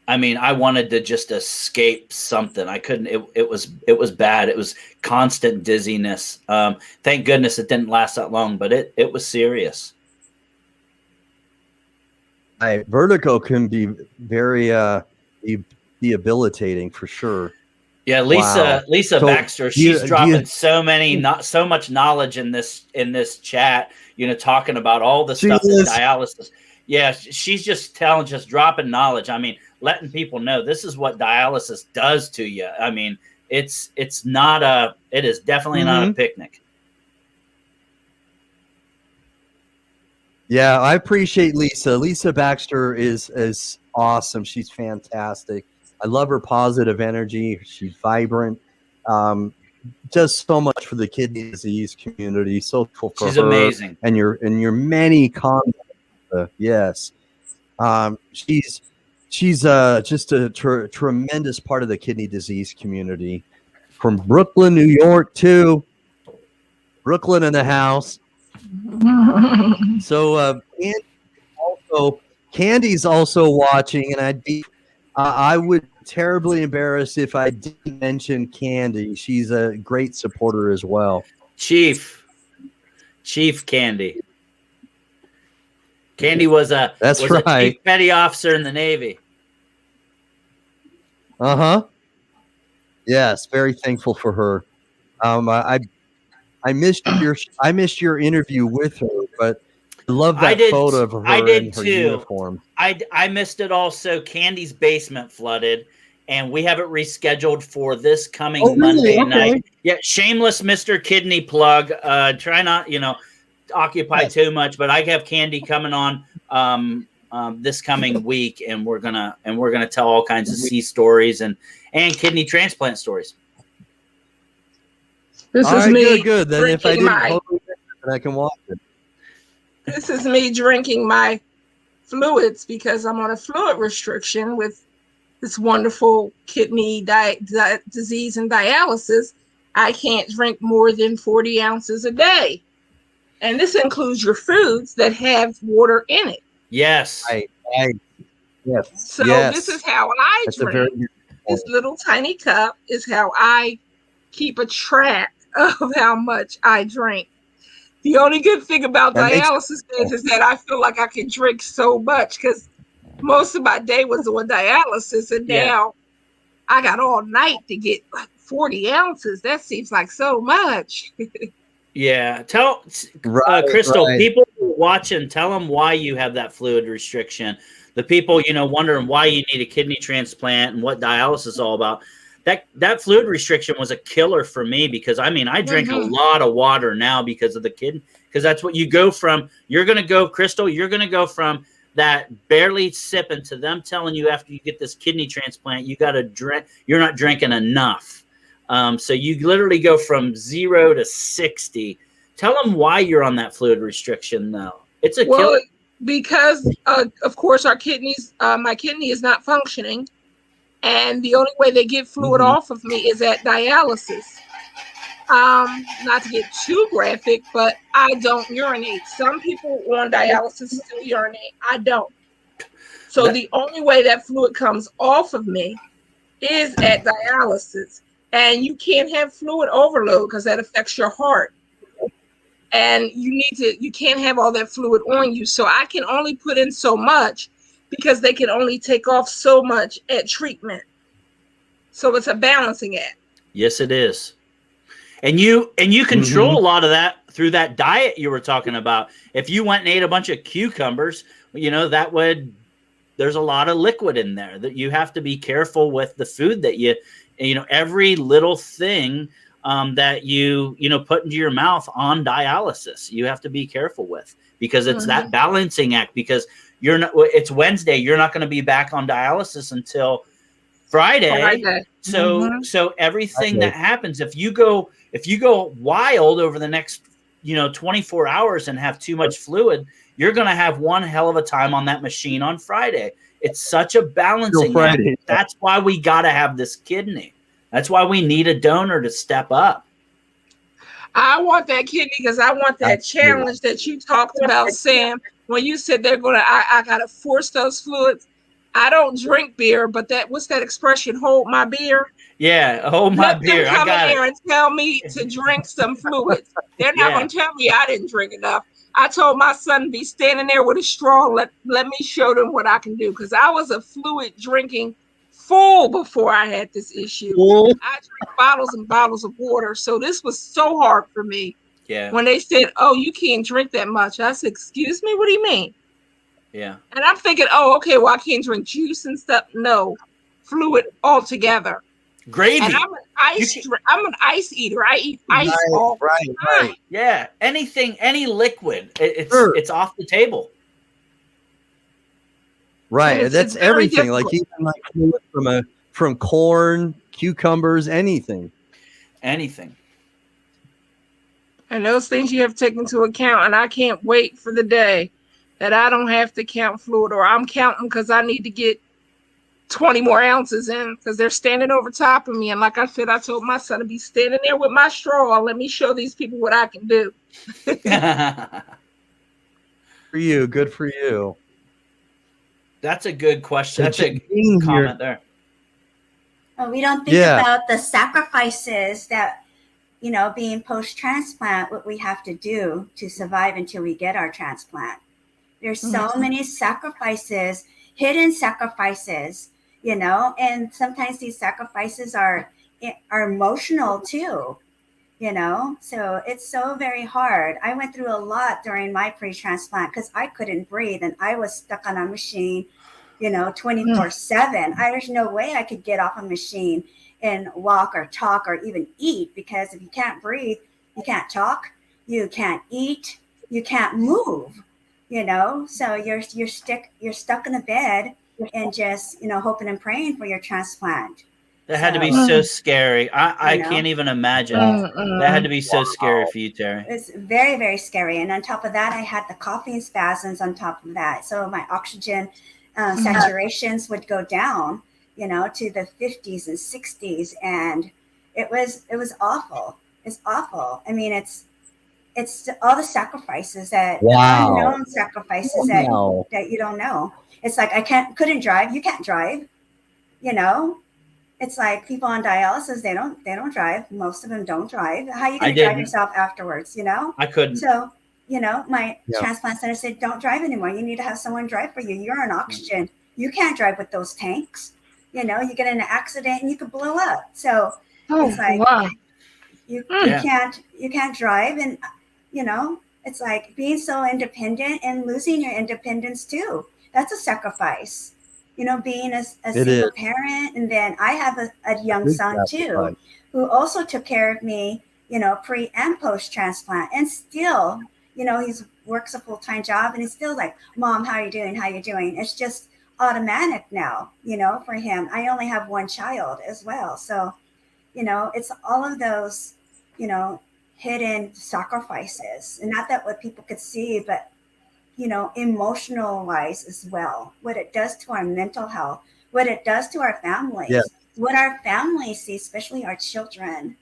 I mean, I wanted to just escape something. I couldn't. It was bad. It was constant dizziness. Thank goodness it didn't last that long, but it was serious. Vertigo can be very debilitating for sure. Yeah, Lisa Baxter, she's dropping so much knowledge in this chat, talking about all the stuff in dialysis. Yeah, she's just dropping knowledge. I mean, letting people know this is what dialysis does to you. I mean, it is definitely not a picnic. Yeah, I appreciate Lisa. Lisa Baxter is awesome. She's fantastic. I love her positive energy. She's vibrant. Does so much for the kidney disease community. So for she's her amazing. And your many comments. Yes. She's just a tremendous part of the kidney disease community. From Brooklyn, New York, too. Brooklyn in the house. So Candy's also watching, and I would terribly embarrassed if I didn't mention Candy. She's a great supporter as well. Chief Candy. Candy was a chief petty officer in the Navy. Yes, very thankful for her. I missed your interview with her, but I love that photo of her I did in her too. uniform. I missed it also. Candy's basement flooded, and we have it rescheduled for this coming Monday night. Yeah, shameless MrKidney plug. Try not, occupy too much, but I have Candy coming on this coming week, and we're gonna tell all kinds of sea stories and kidney transplant stories. This is me. Good. Then if I didn't totally miss it, then I can watch it. This is me drinking my fluids because I'm on a fluid restriction with this wonderful kidney disease and dialysis. I can't drink more than 40 ounces a day. And this includes your foods that have water in it. Yes. Yes. So this is how I drink. This little tiny cup is how I keep a track of how much I drink. The only good thing about dialysis is that I feel like I can drink so much because most of my day was on dialysis, and now I got all night to get like 40 ounces. That seems like so much. Yeah. Tell Crystal, people watching, tell them why you have that fluid restriction. The people, wondering why you need a kidney transplant and what dialysis is all about. That fluid restriction was a killer for me because I drink a lot of water now because of the kidney, because that's what you go from. You're going to go, Crystal, you're going to go from that barely sipping to them telling you after you get this kidney transplant, you got to drink, you're not drinking enough. So you literally go from 0 to 60. Tell them why you're on that fluid restriction though. It's a killer. Because of course our kidneys, my kidney is not functioning. And the only way they get fluid off of me is at dialysis. Not to get too graphic, but I don't urinate. Some people on dialysis still urinate. I don't. So the only way that fluid comes off of me is at dialysis. And you can't have fluid overload because that affects your heart. And you can't have all that fluid on you. So I can only put in so much because they can only take off so much at treatment. So it's a balancing act. Yes, it is. And you control a lot of that through that diet you were talking about. If you went and ate a bunch of cucumbers, there's a lot of liquid in there that you have to be careful with the food that every little thing that you put into your mouth on dialysis, you have to be careful with because it's that balancing act because it's Wednesday. You're not going to be back on dialysis until Friday. So everything that happens, if you go wild over the next, 24 hours and have too much fluid, you're going to have one hell of a time on that machine on Friday. It's such a balancing act. That's why we got to have this kidney. That's why we need a donor to step up. I want that kidney because I want that challenge that you talked about, Sam. When you said I got to force those fluids. I don't drink beer, but what's that expression? Hold my beer. Yeah, hold my beer. Come in here and tell me to drink some fluids. They're not going to tell me I didn't drink enough. I told my son to be standing there with a straw. Let me show them what I can do because I was a fluid drinking fool before I had this issue. I drink bottles and bottles of water, so this was so hard for me. Yeah. When they said, "Oh, you can't drink that much," I said, "Excuse me, what do you mean?" Yeah. And I'm thinking, "Oh, okay, well, I can't drink juice and stuff." No, fluid altogether. Gravy. And I'm an ice eater. I eat ice all the time. Right. Yeah. Anything, any liquid, it's off the table. Right. That's everything. Difficult. Like even fluid from corn, cucumbers, anything. Anything. And those things you have to take into account. And I can't wait for the day that I don't have to count fluid, or I'm counting because I need to get 20 more ounces in because they're standing over top of me. And like I said, I told my son to be standing there with my straw. Let me show these people what I can do. For you. Good for you. That's a good question. That's a good comment there. Well, we don't think about the sacrifices that, being post-transplant, what we have to do to survive until we get our transplant. There's so many sacrifices, hidden sacrifices, and sometimes these sacrifices are emotional too. So it's so very hard. I went through a lot during my pre-transplant because I couldn't breathe and I was stuck on a machine 24/7. There's no way I could get off a machine and walk or talk or even eat, because if you can't breathe, you can't talk, you can't eat, you can't move, so you're stuck in a bed and just, hoping and praying for your transplant. That had to be so scary. I can't even imagine. That had to be so scary for you, Terry. It's very, very scary. And on top of that, I had the coughing spasms on top of that. So my oxygen saturations would go down, to the 50s and 60s. And it was awful. It's awful. I mean, it's all the sacrifices that unknown sacrifices that you don't know. It's like couldn't drive. You can't drive, It's like people on dialysis, they don't drive. Most of them don't drive. How are you going to drive yourself afterwards, I couldn't. So, my transplant center said, don't drive anymore. You need to have someone drive for you. You're on oxygen. You can't drive with those tanks. You get in an accident and you could blow up. So it's like, you can't drive. And, it's like being so independent and losing your independence too. That's a sacrifice. Being a single parent. And then I have a young son too, who also took care of me, pre and post transplant. And still, he works a full-time job and he's still like, Mom, how are you doing? How are you doing? It's just automatic now, for him. I only have one child as well. So, it's all of those, hidden sacrifices, and not that what people could see, but emotional wise as well, what it does to our mental health, what it does to our families, what our families see, especially our children,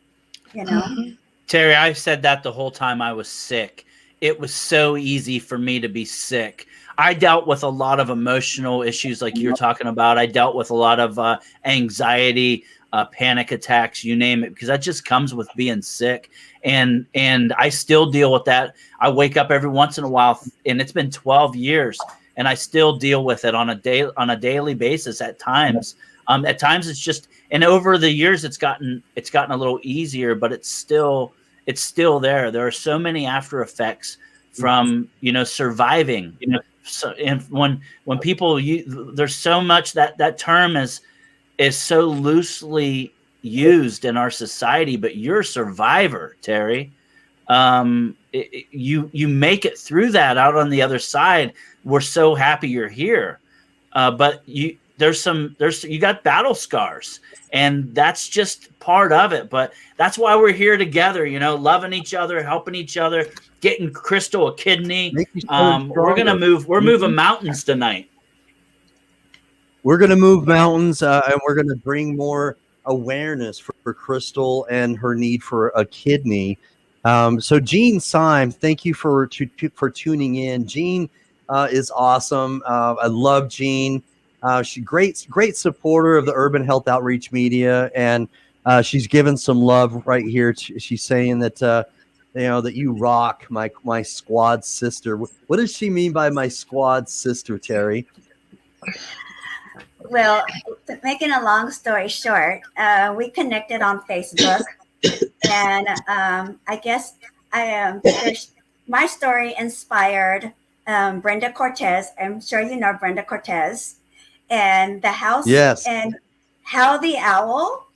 Terry, I said that the whole time I was sick. It was so easy for me to be sick. I dealt with a lot of emotional issues like you're talking about. I dealt with a lot of anxiety, panic attacks, you name it, because that just comes with being sick. And I still deal with that. I wake up every once in a while, and it's been 12 years, and I still deal with it on a daily basis at times. At times it's just, and over the years it's gotten a little easier, but it's still there. There are so many after effects from surviving. So, and when people there's so much that term is so loosely used in our society, but you're a survivor, Terry. You make it through that out on the other side. We're so happy you're here. But you got battle scars, and that's just part of it. But that's why we're here together, loving each other, helping each other, getting Crystal a kidney. We're moving mountains tonight. We're going to move mountains, and we're going to bring more awareness for Crystal and her need for a kidney. So Jean Syme, thank you for tuning in. Jean is awesome. I love Jean. She's great supporter of the Urban Health Outreach Media, and she's given some love right here. She's saying that that you rock, my squad sister. What does she mean by my squad sister, Terry? Well, making a long story short, we connected on Facebook, and I guess my story inspired Brenda Cortez. I'm sure you know Brenda Cortez, and the house. Yes. And How the Owl.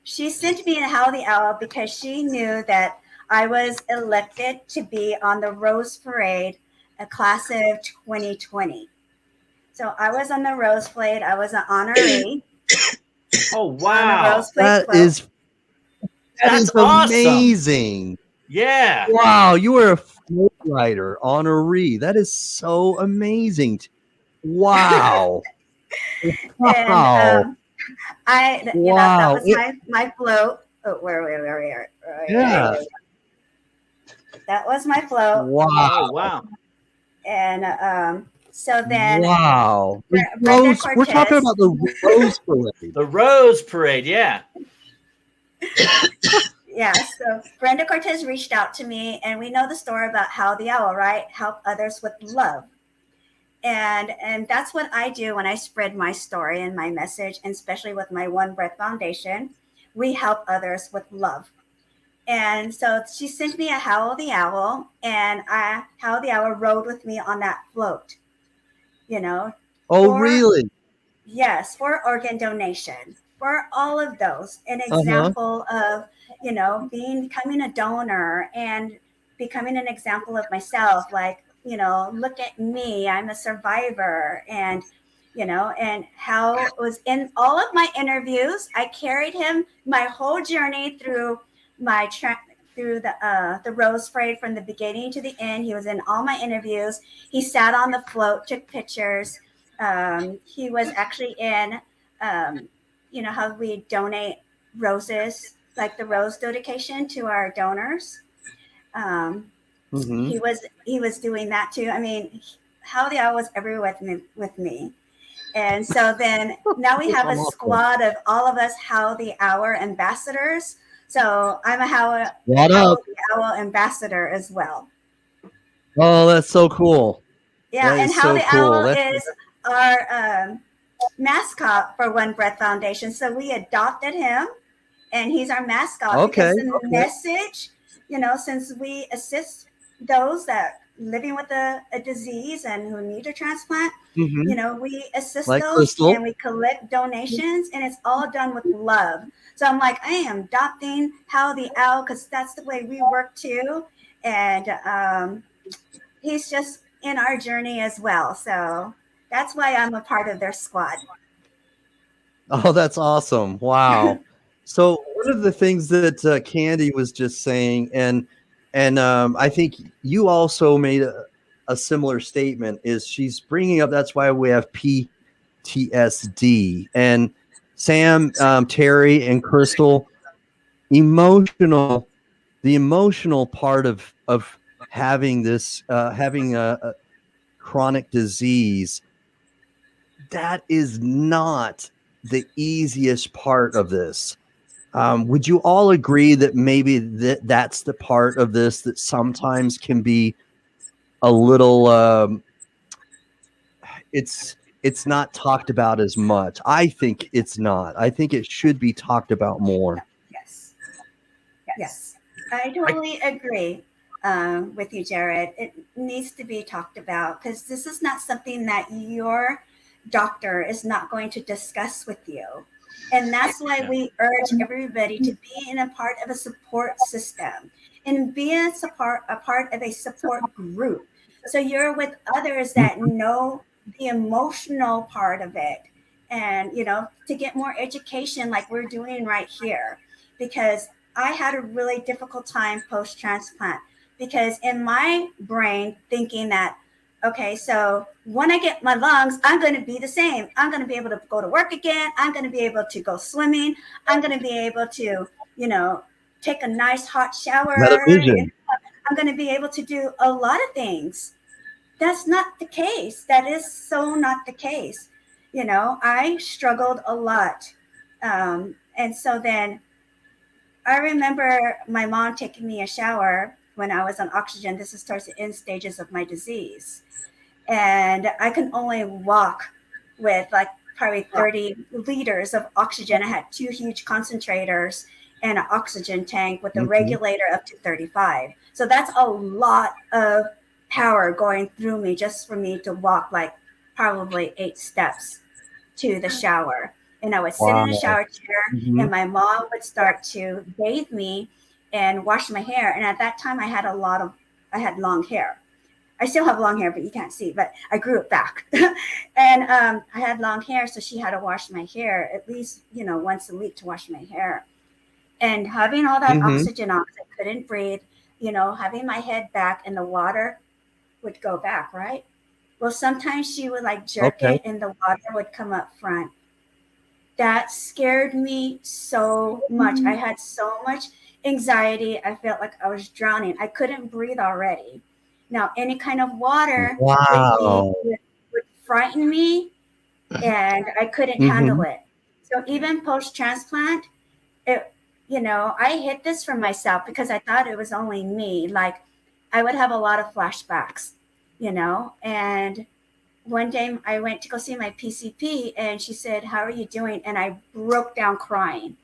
She sent me a How the Owl because she knew that I was elected to be on the Rose Parade, a class of 2020. So I was on the Rose Parade. I was an honoree. Oh wow! That is amazing. Yeah. Wow, you were a float rider honoree. That is so amazing. Wow. Wow. And, that was my float. Oh, where? Yeah. That was my float. Wow. Oh, wow. And so then, wow, Brenda Rose, Cortez, we're talking about the Rose Parade. The Rose Parade, yeah. Yeah, so Brenda Cortez reached out to me, and we know the story about How the Owl, right? Help others with love. And that's what I do when I spread my story and my message, and especially with my One Breath Foundation. We help others with love. And so she sent me a Howl the Owl, and Howl the Owl rode with me on that float, you know. Oh, for, really? Yes, for organ donation, for all of those. An Uh-huh. example of, becoming a donor and becoming an example of myself. Like, look at me, I'm a survivor. And how it was in all of my interviews. I carried him my whole journey through my through the rose parade from the beginning to the end. He was in all my interviews. He sat on the float, took pictures. He was actually in, how we donate roses, like the rose dedication to our donors. Mm-hmm. He was doing that too. I mean, how the owl was everywhere with me. And so then now we have a squad of all of us How the Hour ambassadors. So I'm a How What the Owl ambassador as well. Oh, that's so cool. Yeah, That and is How so the cool. Owl is our mascot for One Breath Foundation. So we adopted him, and he's our mascot because the message, since we assist those that living with a disease and who need a transplant, we assist Like those Crystal. and we collect donations, and it's all done with love. So I'm like, I am adopting How the Owl because that's the way we work too. And he's just in our journey as well. So that's why I'm a part of their squad. Oh, that's awesome. Wow. So one of the things that Candy was just saying, and I think you also made a similar statement, is she's bringing up, that's why we have PTSD. And Sam, Terry, and Crystal, the emotional part of having this, having a chronic disease, that is not the easiest part of this. Would you all agree that maybe that's the part of this that sometimes can be a little, it's not talked about as much? I think it's not. I think it should be talked about more. Yes, I totally agree with you, Jared. It needs to be talked about because this is not something that your doctor is not going to discuss with you. And that's why we urge everybody to be in a part of a support system and be a part of a support group. So you're with others that know the emotional part of it, and to get more education like we're doing right here. Because I had a really difficult time post transplant, because in my brain thinking that, okay, so when I get my lungs, I'm going to be the same. I'm going to be able to go to work again. I'm going to be able to go swimming. I'm going to be able to, take a nice hot shower. I'm going to be able to do a lot of things. That's not the case. That is so not the case. I struggled a lot. And so then I remember my mom taking me a shower when I was on oxygen. This is towards the end stages of my disease. And I can only walk with like probably 30 liters of oxygen. I had 2 huge concentrators and an oxygen tank with a regulator up to 35. So that's a lot of power going through me just for me to walk like probably 8 steps to the shower. And I would sit in a shower chair, and my mom would start to bathe me and wash my hair. And at that time I had long hair. I still have long hair, but you can't see, but I grew it back. And I had long hair, so she had to wash my hair at least, once a week to wash my hair. And having all that oxygen on, I couldn't breathe, having my head back and the water would go back, right? Well, sometimes she would like jerk it and the water would come up front. That scared me so much. I had so much anxiety. I felt like I was drowning. I couldn't breathe already. Now, any kind of water would frighten me, and I couldn't handle it. So even post-transplant, I hid this from myself because I thought it was only me. Like, I would have a lot of flashbacks, and one day I went to go see my PCP, and she said, "How are you doing?" And I broke down crying.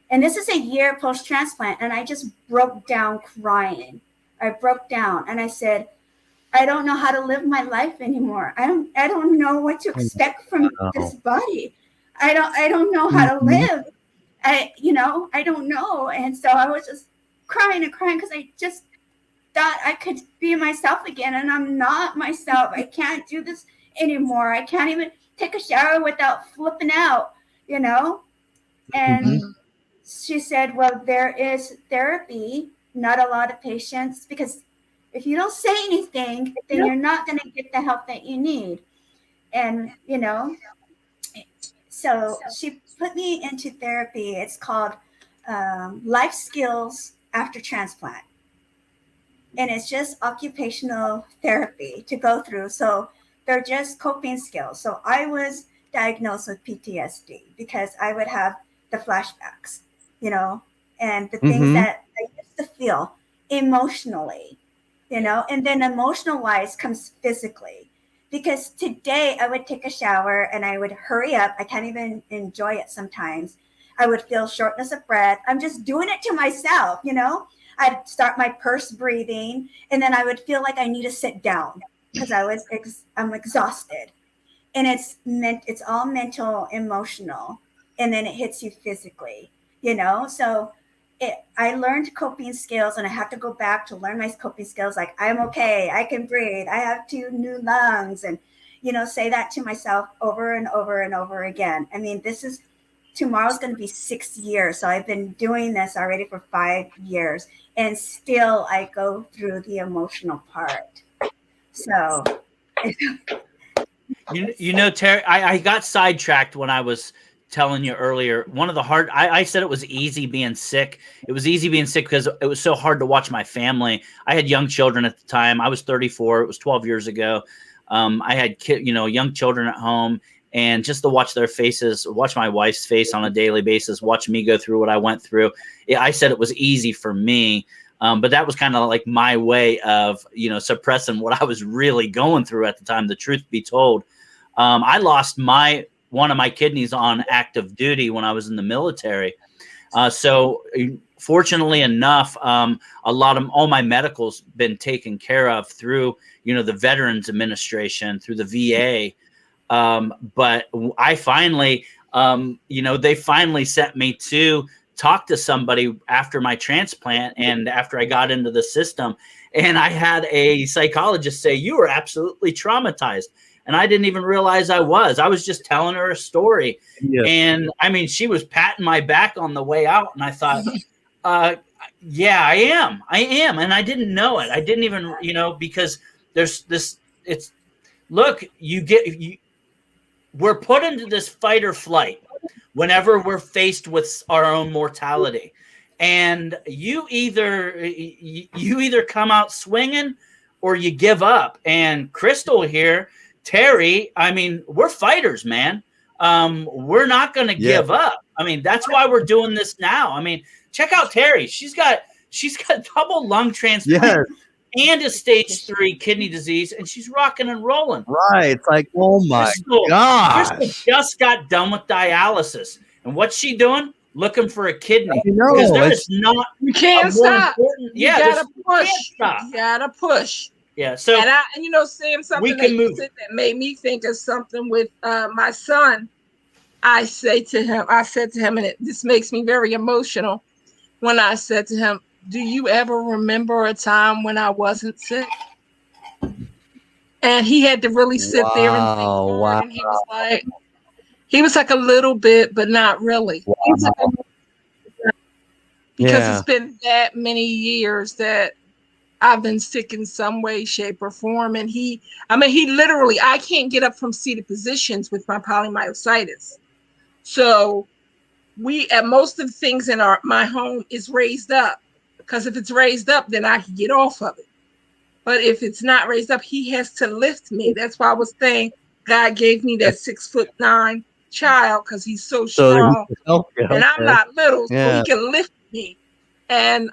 And this is a year post-transplant, and I just broke down crying. I broke down and I said, I don't know how to live my life anymore. I don't know what to expect from this body. I don't know how to live. I don't know. And so I was just crying and crying because I just thought I could be myself again, and I'm not myself. I can't do this anymore. I can't even take a shower without flipping out, And she said, well, there is therapy, not a lot of patients, because if you don't say anything, then you're not going to get the help that you need. And, so she put me into therapy. It's called Life Skills After Transplant. And it's just occupational therapy to go through. So they're just coping skills. So I was diagnosed with PTSD because I would have the flashbacks, and the things that I used to feel emotionally, and then emotional wise comes physically. Because today I would take a shower and I would hurry up. I can't even enjoy it sometimes. I would feel shortness of breath. I'm just doing it to myself, I'd start my purse breathing, and then I would feel like I need to sit down because I'm exhausted. And it's all mental, emotional, and then it hits you physically, So I learned coping skills, and I have to go back to learn my coping skills. Like, I'm okay, I can breathe, I have 2 new lungs, and say that to myself over and over and over again. I mean, tomorrow's going to be 6 years. So I've been doing this already for 5 years, and still I go through the emotional part. So, Terry, I got sidetracked when I was telling you earlier. One of the I said it was easy being sick. It was easy being sick because it was so hard to watch my family. I had young children at the time. I was 34. It was 12 years ago. I had young children at home. And just to watch their faces, watch my wife's face on a daily basis, watch me go through what I went through. I said it was easy for me, but that was kind of like my way of, suppressing what I was really going through at the time. The truth be told, I lost one of my kidneys on active duty when I was in the military. So fortunately enough, all my medical's been taken care of through, the Veterans Administration, through the VA. But I finally, they finally sent me to talk to somebody after my transplant and after I got into the system. And I had a psychologist say, you were absolutely traumatized. And I didn't even realize I was just telling her a story. Yeah. And I mean, she was patting my back on the way out. And I thought, yeah, I am. And I didn't know it. I didn't even, because there's this, we're put into this fight or flight whenever we're faced with our own mortality. And you either come out swinging or you give up. And Crystal here, Terry, I mean, we're fighters, man. We're not going to give up. I mean, that's why we're doing this now. I mean, check out Terry. She's got double lung transplant and a stage 3 kidney disease, and she's rocking and rolling. Right. It's like, oh my gosh. Crystal just got done with dialysis. And what's she doing? Looking for a kidney. Because there is not. You can't stop. You gotta push. You gotta push. Yeah. So, and Sam, something that made me think of something with my son. I said to him, and this makes me very emotional when I said to him, do you ever remember a time when I wasn't sick? And he had to really sit there and think hard, and he was like a little bit, but not really. Because it's been that many years that I've been sick in some way, shape, or form. And he literally, I can't get up from seated positions with my polymyositis. So most of the things in my home is raised up. Because if it's raised up, then I can get off of it. But if it's not raised up, he has to lift me. That's why I was saying God gave me that 6'9" child, because he's so strong. And I'm not little, so he can lift me. And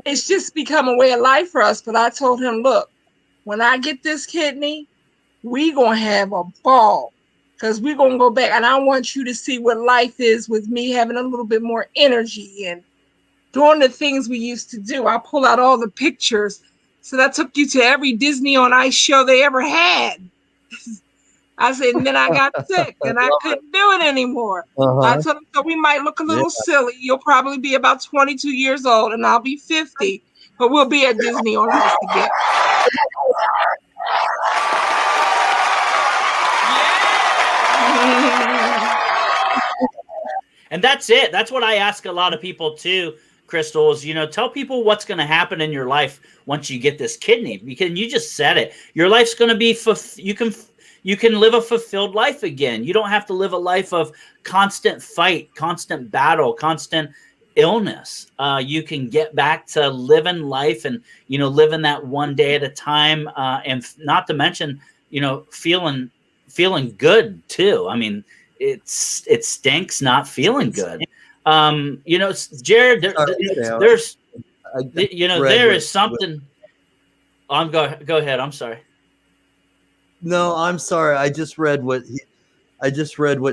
it's just become a way of life for us. But I told him, look, when I get this kidney, we going to have a ball. because we're going to go back. And I want you to see what life is with me having a little bit more energy and doing the things we used to do. I pull out all the pictures. So that took you to every Disney on Ice show they ever had. I said, and then I got sick and I couldn't do it anymore. I told him, so we might look a little silly. You'll probably be about 22 years old and I'll be 50, but we'll be at Disney on Ice together. And that's it. That's what I ask a lot of people too, Crystal, is, tell people what's going to happen in your life once you get this kidney, because you just said it. Your life's going to be, you can live a fulfilled life again. You don't have to live a life of constant fight, constant battle, constant illness. You can get back to living life and, living that one day at a time. And not to mention, feeling good too. I mean, it stinks not feeling good. Jared, there is something. Go ahead. I'm sorry. No, I'm sorry. I just read what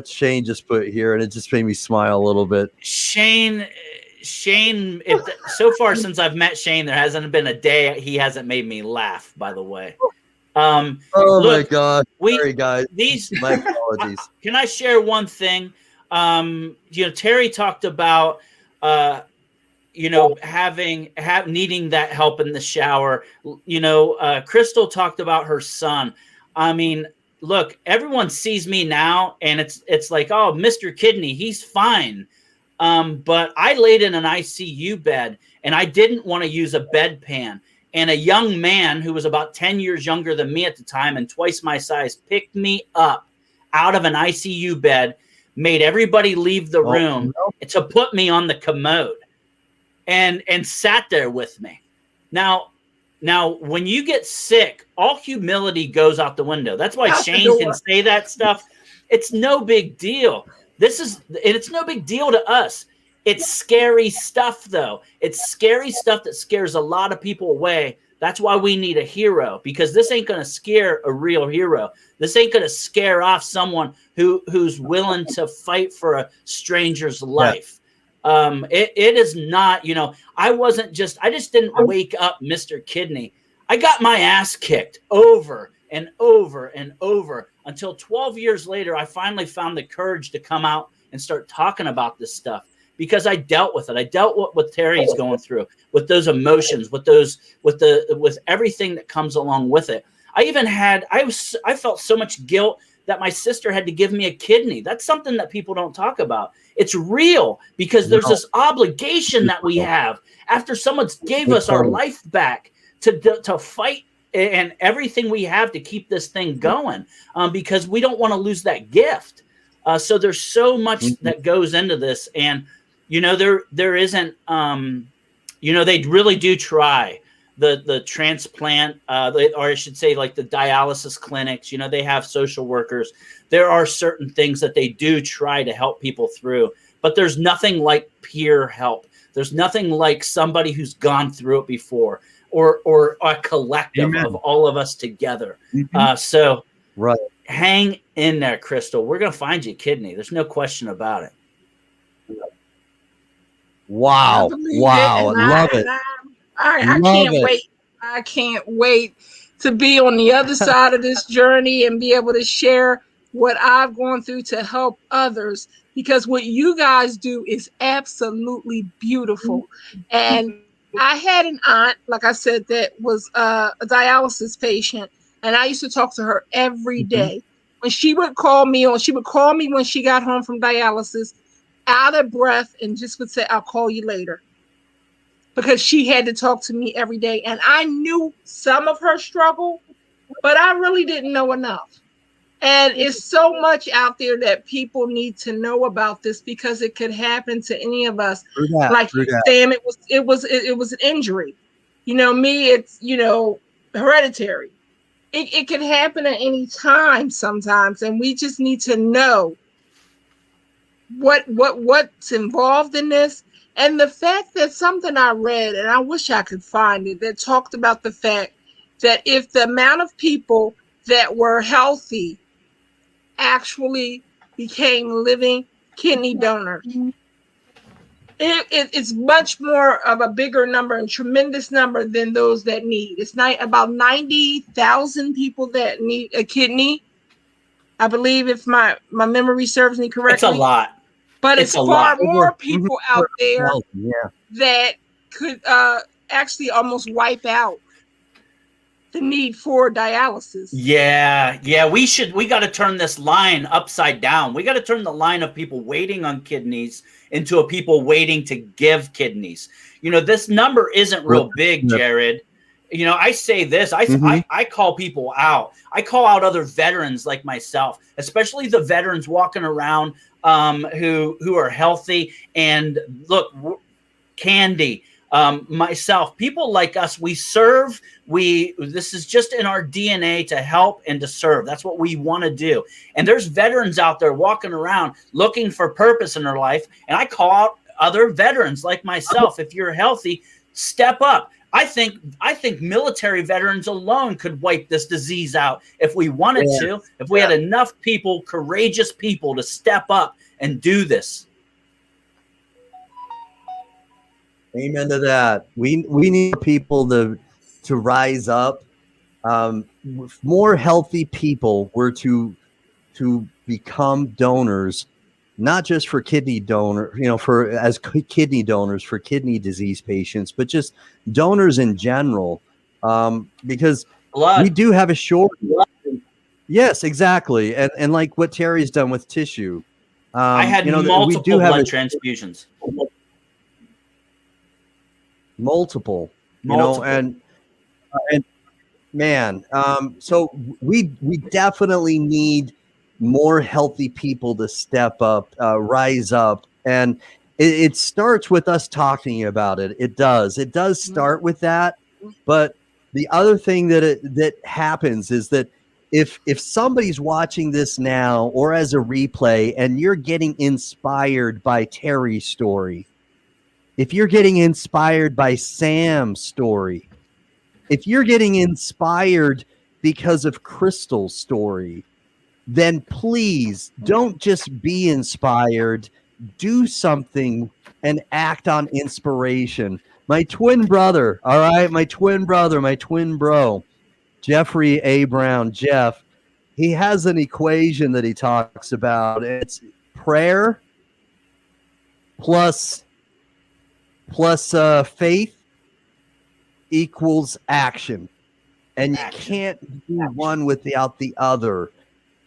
Shane just put here, and it just made me smile a little bit. Shane, so far since I've met Shane, there hasn't been a day he hasn't made me laugh, by the way. My God. Sorry, guys. My apologies. Can I share one thing? Terry talked about, needing that help in the shower. Crystal talked about her son. I mean, look, everyone sees me now and it's like, oh, MrKidney, he's fine. But I laid in an ICU bed and I didn't want to use a bedpan. And a young man who was about 10 years younger than me at the time and twice my size picked me up out of an ICU bed, made everybody leave the room to put me on the commode and sat there with me. Now, when you get sick, all humility goes out the window. That's why Shane can say that stuff. It's no big deal. It's no big deal to us. It's scary stuff, though. It's scary stuff that scares a lot of people away. That's why we need a hero, because this ain't going to scare a real hero. This ain't going to scare off someone who's willing to fight for a stranger's life. It is not, I just didn't wake up MrKidney. I got my ass kicked over and over and over until 12 years later, I finally found the courage to come out and start talking about this stuff. Because I dealt with it. I dealt with what Terry's going through, with those emotions, with everything that comes along with it. I felt so much guilt that my sister had to give me a kidney. That's something that people don't talk about. It's real because there's this obligation that we have after someone gave us our life back to fight and everything we have to keep this thing going, because we don't want to lose that gift. So there's so much that goes into this, and there isn't, they really do try the transplant, or I should say like the dialysis clinics, they have social workers. There are certain things that they do try to help people through, but there's nothing like peer help. There's nothing like somebody who's gone through it before, or a collective of all of us together. So hang in there, Crystal. We're going to find you a kidney. There's no question about it. Wow. I love it. I can't wait. I can't wait to be on the other side of this journey and be able to share what I've gone through to help others, because what you guys do is absolutely beautiful. And I had an aunt, like I said, that was a dialysis patient, and I used to talk to her every day. When she would call me when she got home from dialysis, out of breath, and just would say, I'll call you later. Because she had to talk to me every day. And I knew some of her struggle, but I really didn't know enough. And it's so much out there that people need to know about this, because it could happen to any of us. Like Sam, it was an injury. Me, it's hereditary. It can happen at any time sometimes, and we just need to know what's involved in this. And the fact that something I read, and I wish I could find it, that talked about the fact that if the amount of people that were healthy actually became living kidney donors. It's much more of a bigger number and tremendous number than those that need. It's not about 90,000 people that need a kidney. I believe, if my memory serves me correctly. It's a lot. But it's far more people out there that could actually almost wipe out the need for dialysis. Yeah. We got to turn this line upside down. We got to turn the line of people waiting on kidneys into a people waiting to give kidneys. This number isn't real big, Jared. I say this, I call people out. I call out other veterans like myself, especially the veterans walking around who are healthy. And look, Candy, myself, people like us, we serve. This is just in our DNA to help and to serve. That's what we want to do. And there's veterans out there walking around looking for purpose in their life. And I call out other veterans like myself. If you're healthy, step up. I think military veterans alone could wipe this disease out if we wanted to, if we had enough people, courageous people, to step up and do this. Amen to that. We need people to rise up. If more healthy people were to become donors, not just for kidney donor, as kidney donors for kidney disease patients, but just donors in general, because we do have a shortage. Yes, exactly, and like what Terry's done with tissue. I had multiple blood transfusions. Multiple. And man, so we definitely need more healthy people to step up, rise up. And it starts with us talking about it. It does start with that. But the other thing that happens is that if somebody's watching this now or as a replay and you're getting inspired by Terry's story, if you're getting inspired by Sam's story, if you're getting inspired because of Crystal's story, then please don't just be inspired. Do something and act on inspiration. My twin brother, all right? My twin bro, Jeffrey A. Brown, Jeff, he has an equation that he talks about. It's prayer plus faith equals action. And you can't do one without the other.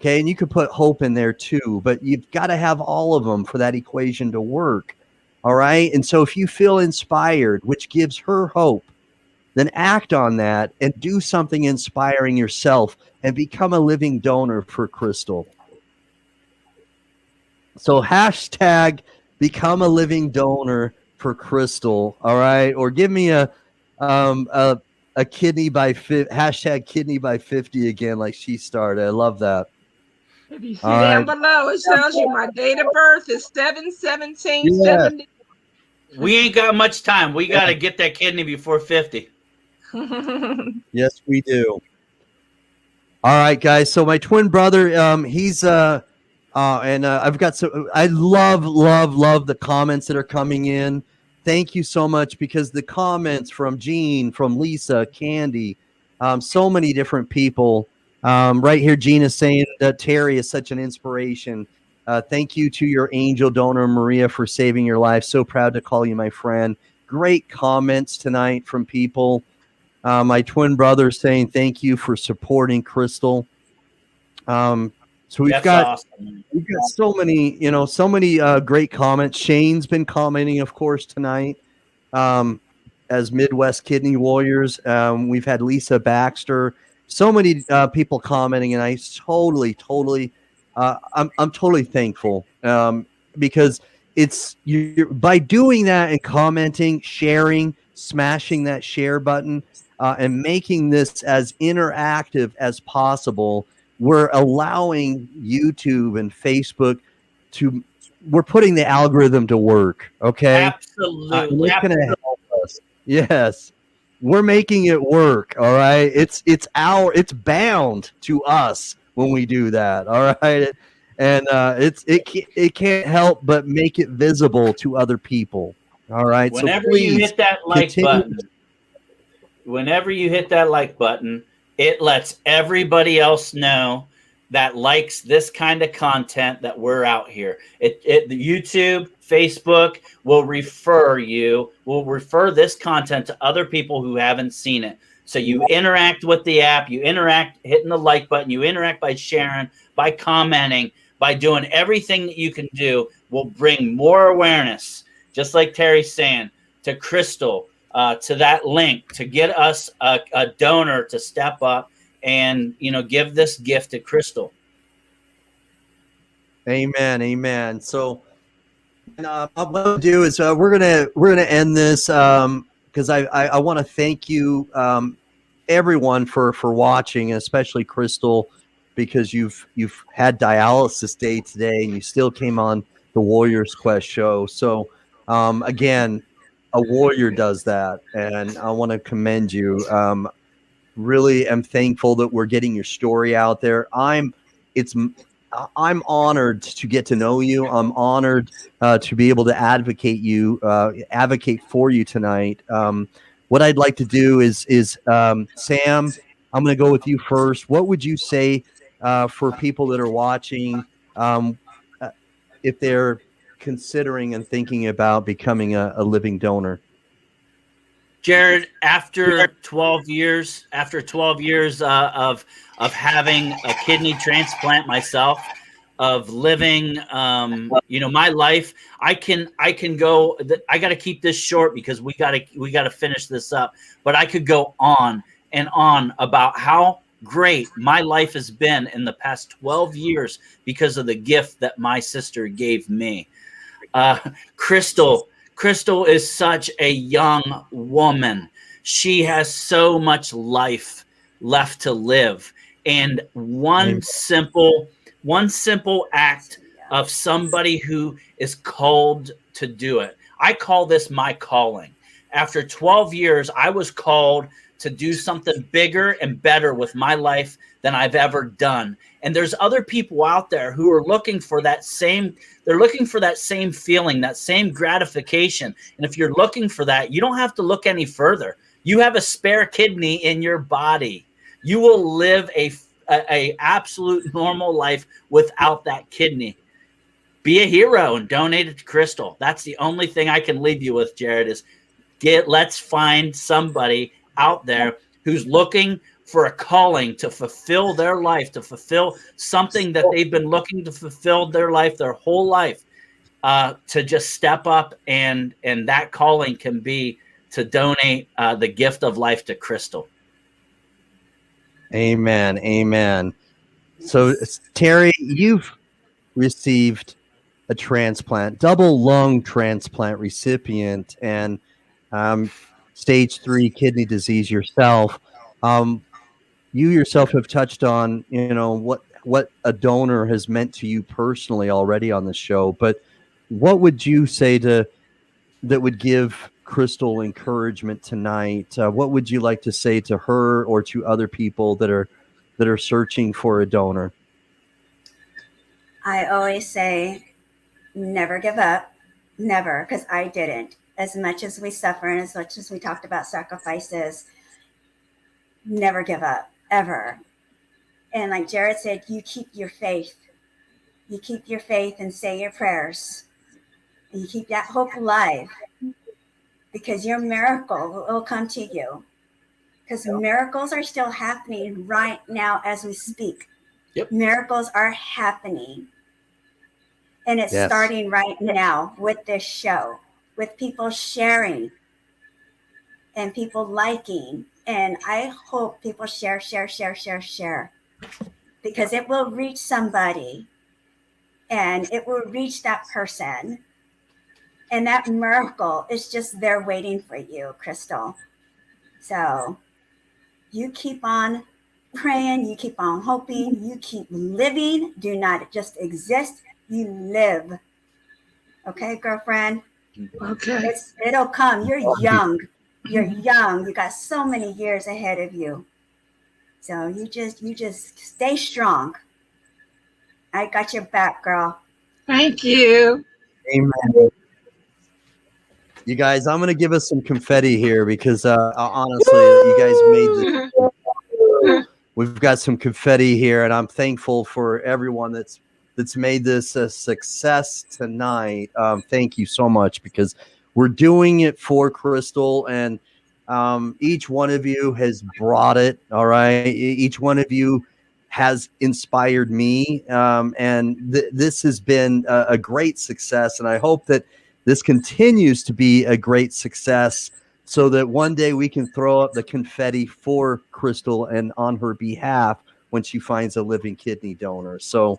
Okay, and you could put hope in there too, but you've got to have all of them for that equation to work. All right, and so if you feel inspired, which gives her hope, then act on that and do something inspiring yourself and become a living donor for Crystal. So hashtag become a living donor for Crystal. All right, or give me a kidney by hashtag kidney by 50 again, like she started. I love that. If you see down below, it tells you my date of birth is 7/17/70. We ain't got much time. We got to get that kidney before 50. Yes, we do. All right, guys. So my twin brother, he's and I've got some. I love the comments that are coming in. Thank you so much, because the comments from Jean, from Lisa, Candy, so many different people. Right here, Gina saying that Terry is such an inspiration. Thank you to your angel donor, Maria, for saving your life. So proud to call you my friend. Great comments tonight from people. My twin brother saying thank you for supporting Crystal. So we've got so many great comments. Shane's been commenting, of course, tonight as Midwest Kidney Warriors. We've had Lisa Baxter. So many people commenting, and I totally, I'm totally thankful because it's by doing that and commenting, sharing, smashing that share button, and making this as interactive as possible. We're allowing YouTube and Facebook we're putting the algorithm to work. Okay, absolutely, it's going to help us. Yes. We're making it work, all right? It's bound to us when we do that. All right. And it can't help but make it visible to other people. All right. Whenever so please you hit that like continue. button, whenever you hit that like button, it lets everybody else know that likes this kind of content that we're out here. The YouTube, Facebook will refer this content to other people who haven't seen it. So you interact with the app, you interact hitting the like button, you interact by sharing, by commenting, by doing everything that you can do will bring more awareness, just like Terry's saying, to Crystal, to that link, to get us a donor to step up and give this gift to Crystal. Amen. So what we'll do is we're gonna end this because I want to thank you everyone for watching, especially Crystal, because you've had dialysis day today and you still came on the Warriors Quest show. So again, a warrior does that, and I want to commend you. Really am thankful that we're getting your story out there. I'm honored to get to know you. I'm honored to be able to advocate for you tonight. What I'd like to do is Sam, I'm going to go with you first. What would you say for people that are watching if they're considering and thinking about becoming a living donor? Jared, after 12 years of having a kidney transplant myself, of living, my life, I can go. I got to keep this short because we got to finish this up. But I could go on and on about how great my life has been in the past 12 years because of the gift that my sister gave me. Crystal is such a young woman. She has so much life left to live. And one simple act of somebody who is called to do it. I call this my calling. After 12 years, I was called to do something bigger and better with my life than I've ever done. And there's other people out there who are looking for that same feeling, that same gratification. And if you're looking for that, you don't have to look any further. You have a spare kidney in your body. You will live a absolute normal life without that kidney. Be a hero and donate it to Crystal. That's the only thing I can leave you with, Jared, is let's find somebody out there who's looking for a calling to fulfill their life, to fulfill something that they've been looking to fulfill their life, their whole life, to just step up, and that calling can be to donate the gift of life to Crystal. Amen. So, Terry, you've received a transplant, double lung transplant recipient, and stage 3 kidney disease yourself. You yourself have touched on, what a donor has meant to you personally already on the show. But what would you say that would give Crystal encouragement tonight? What would you like to say to her or to other people that are searching for a donor? I always say, never give up, never, because I didn't. As much as we suffer and as much as we talked about sacrifices, never give up, ever. And like Jared said, you keep your faith. You keep your faith and say your prayers. And you keep that hope alive, because your miracle will come to you. Because miracles are still happening right now as we speak. Yep. Miracles are happening. And it's starting right now with this show, with people sharing and people liking. And I hope people share, because it will reach somebody and it will reach that person. And that miracle is just there waiting for you, Crystal. So you keep on praying, you keep on hoping, you keep living. Do not just exist, you live. Okay, girlfriend? Okay. It'll come. You're young. You're young. You got so many years ahead of you. So you just stay strong. I got your back, girl. Thank you. Amen. You guys, I'm going to give us some confetti here because honestly, you guys made this. We've got some confetti here, and I'm thankful for everyone that's made this a success tonight. Thank you so much, because we're doing it for Crystal, and each one of you has brought it. All right, each one of you has inspired me, and this has been a great success, and I hope that this continues to be a great success, so that one day we can throw up the confetti for Crystal and on her behalf when she finds a living kidney donor. So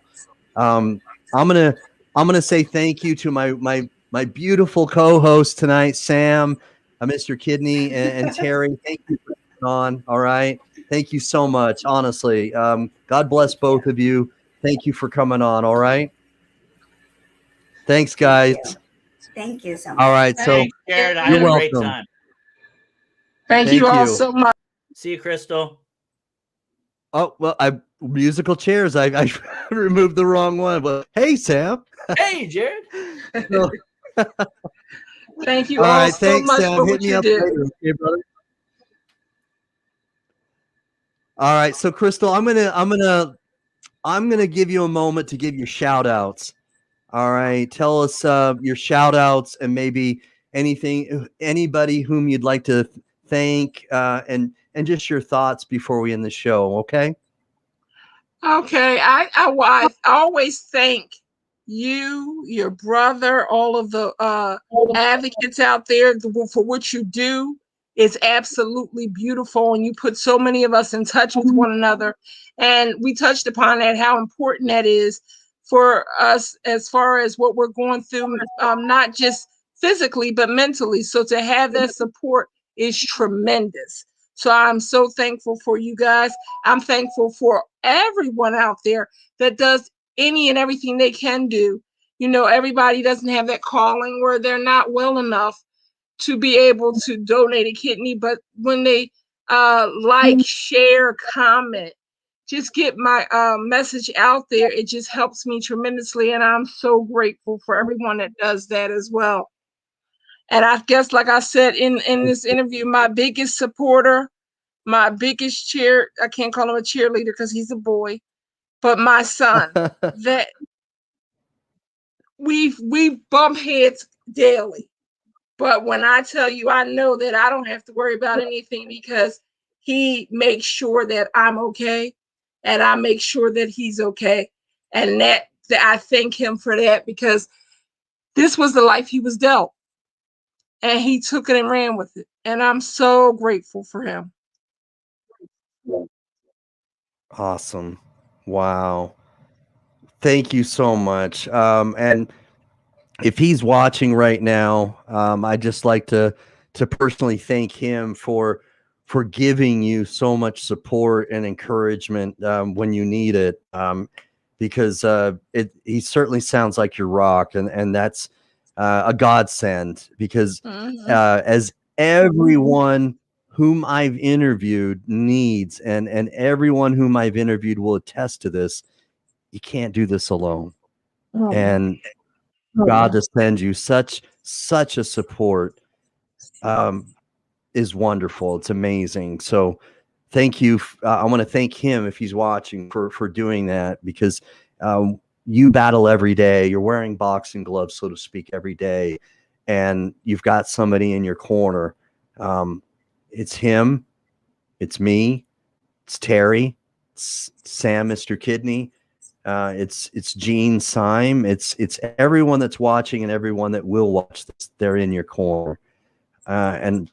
I'm gonna say thank you to my beautiful co-host tonight, Sam, Mr. Kidney, and Terry. Thank you for coming on. All right, thank you so much. Honestly, God bless both of you. Thank you for coming on. All right, thanks, guys. Thank you so much. All right, so Thanks, Jared. I had a great time. Thank you all so much. See you, Crystal. Oh, well, musical chairs. I removed the wrong one. But hey, Sam. Hey, Jared. Thank you all so thanks, much Sam. for Hit what me you up did. later, okay, brother? All right, so Crystal, I'm gonna give you a moment to give your shout outs. All right, tell us your shout outs and maybe anybody whom you'd like to thank, and just your thoughts before we end the show. Okay. Okay, I always thank you, your brother, all of the advocates out there for what you do. It's absolutely beautiful, and you put so many of us in touch with one another. And we touched upon that, how important that is for us as far as what we're going through, not just physically, but mentally. So to have that support is tremendous. So I'm so thankful for you guys. I'm thankful for everyone out there that does any and everything they can do. You know, everybody doesn't have that calling where they're not well enough to be able to donate a kidney, but when they like, share, comment, just get my message out there, it just helps me tremendously, and I'm so grateful for everyone that does that as well. And I guess, like I said in this interview, my biggest supporter, my biggest I can't call him a cheerleader because he's a boy, but my son, that we bump heads daily. But when I tell you, I know that I don't have to worry about anything because he makes sure that I'm okay, and I make sure that he's okay. And that I thank him for that, because this was the life he was dealt, and he took it and ran with it. And I'm so grateful for him. Awesome. Wow. Thank you so much. And if he's watching right now, I'd just like to personally thank him for giving you so much support and encouragement when you need it, because he certainly sounds like your rock, and that's a godsend, because as everyone whom I've interviewed needs, and everyone whom I've interviewed will attest to this, you can't do this alone. And God to send you such a support is wonderful. It's amazing. So thank you. I want to thank him, if he's watching, for doing that, because you battle every day. You're wearing boxing gloves, so to speak, every day, and you've got somebody in your corner. It's him, it's me, it's Terry, it's Sam, Mr. Kidney. It's Gene, Syme, it's everyone that's watching and everyone that will watch this. They're in your corner, and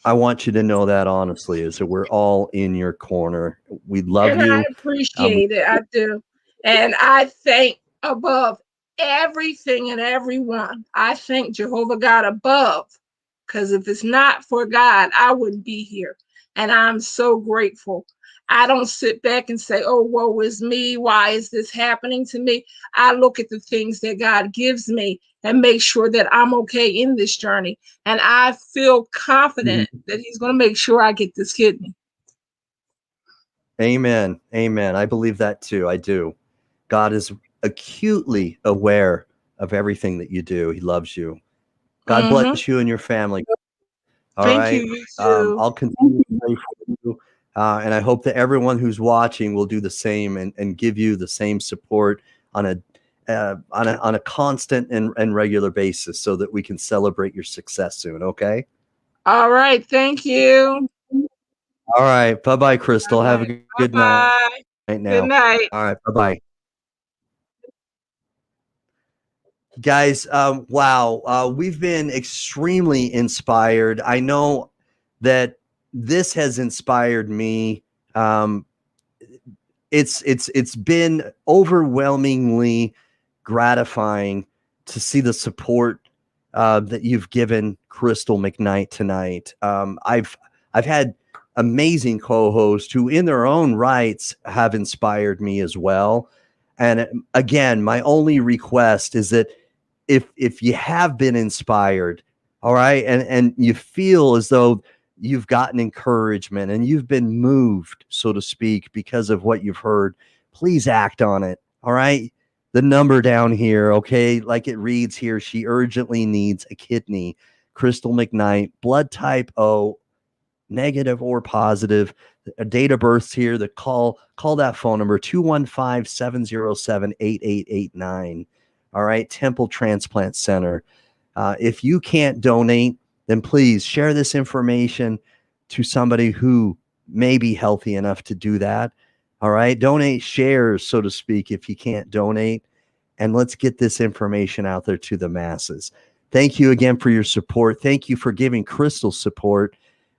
I want you to know that, honestly, is that we're all in your corner. We love you. I appreciate it. I do, and I thank above everything and everyone. I thank Jehovah God above, because if it's not for God, I wouldn't be here, and I'm so grateful. I don't sit back and say, oh, woe is me. Why is this happening to me? I look at the things that God gives me and make sure that I'm okay in this journey. And I feel confident that he's going to make sure I get this kidney. Amen. Amen. I believe that too. I do. God is acutely aware of everything that you do. He loves you. God bless you and your family. All Thank right. you. You too. I'll continue to pray for you. And I hope that everyone who's watching will do the same and give you the same support on a constant and regular basis so that we can celebrate your success soon. Okay. All right. Thank you. All right. Bye-bye, Crystal. All Have right. a good Bye-bye. night now. Good night. All right. Bye-bye. Guys, wow. We've been extremely inspired. I know that this has inspired me. It's been overwhelmingly gratifying to see the support that you've given Crystal McKnight tonight. I've had amazing co-hosts who in their own rights have inspired me as well. And again, my only request is that if you have been inspired, all right, and you feel as though you've gotten encouragement and you've been moved, so to speak, because of what you've heard, please act on it. All right. The number down here, okay, like it reads here, she urgently needs a kidney. Crystal McKnight, blood type O, negative or positive. A date of birth here. The call that phone number 215-707-8889. All right, Temple Transplant Center. If you can't donate, then please share this information to somebody who may be healthy enough to do that. All right, donate shares, so to speak, if you can't donate. And let's get this information out there to the masses. Thank you again for your support. Thank you for giving Crystal support.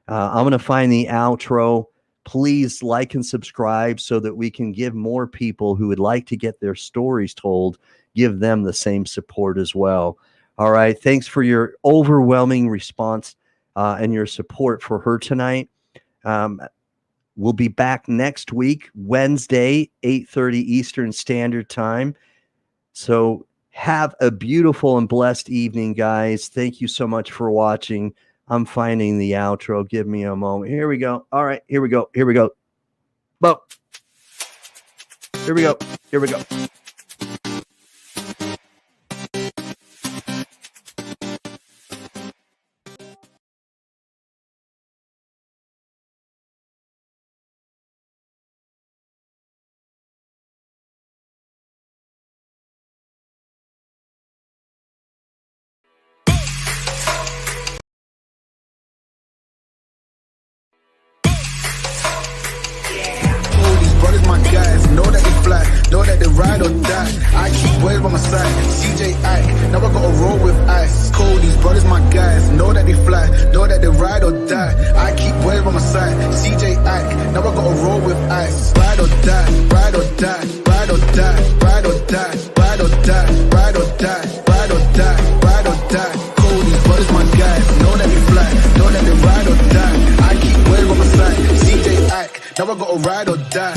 I'm going to find the outro. Please like and subscribe so that we can give more people who would like to get their stories told, give them the same support as well. All right. Thanks for your overwhelming response and your support for her tonight. We'll be back next week, Wednesday, 8:30 Eastern Standard Time. So have a beautiful and blessed evening, guys. Thank you so much for watching. I'm finding the outro. Give me a moment. Here we go. All right. Here we go. Here we go. Boom. Here we go. Here we go. Know that they fly, know that they ride or die. I keep boys by my side, CJ Ike. Now I gotta roll with ice. Cold, these brothers my guys. Know that they fly, know that they ride or die. I keep boys by my side, CJ Ike. Now I gotta roll with ice. Ride or die, ride or die, ride or die, ride or die, ride or die, ride or die, ride or die, ride or die. Cold, these brothers my guys. Know that they fly, know that they ride or die. I keep boys by my side, CJ Ike. Now I gotta ride or die.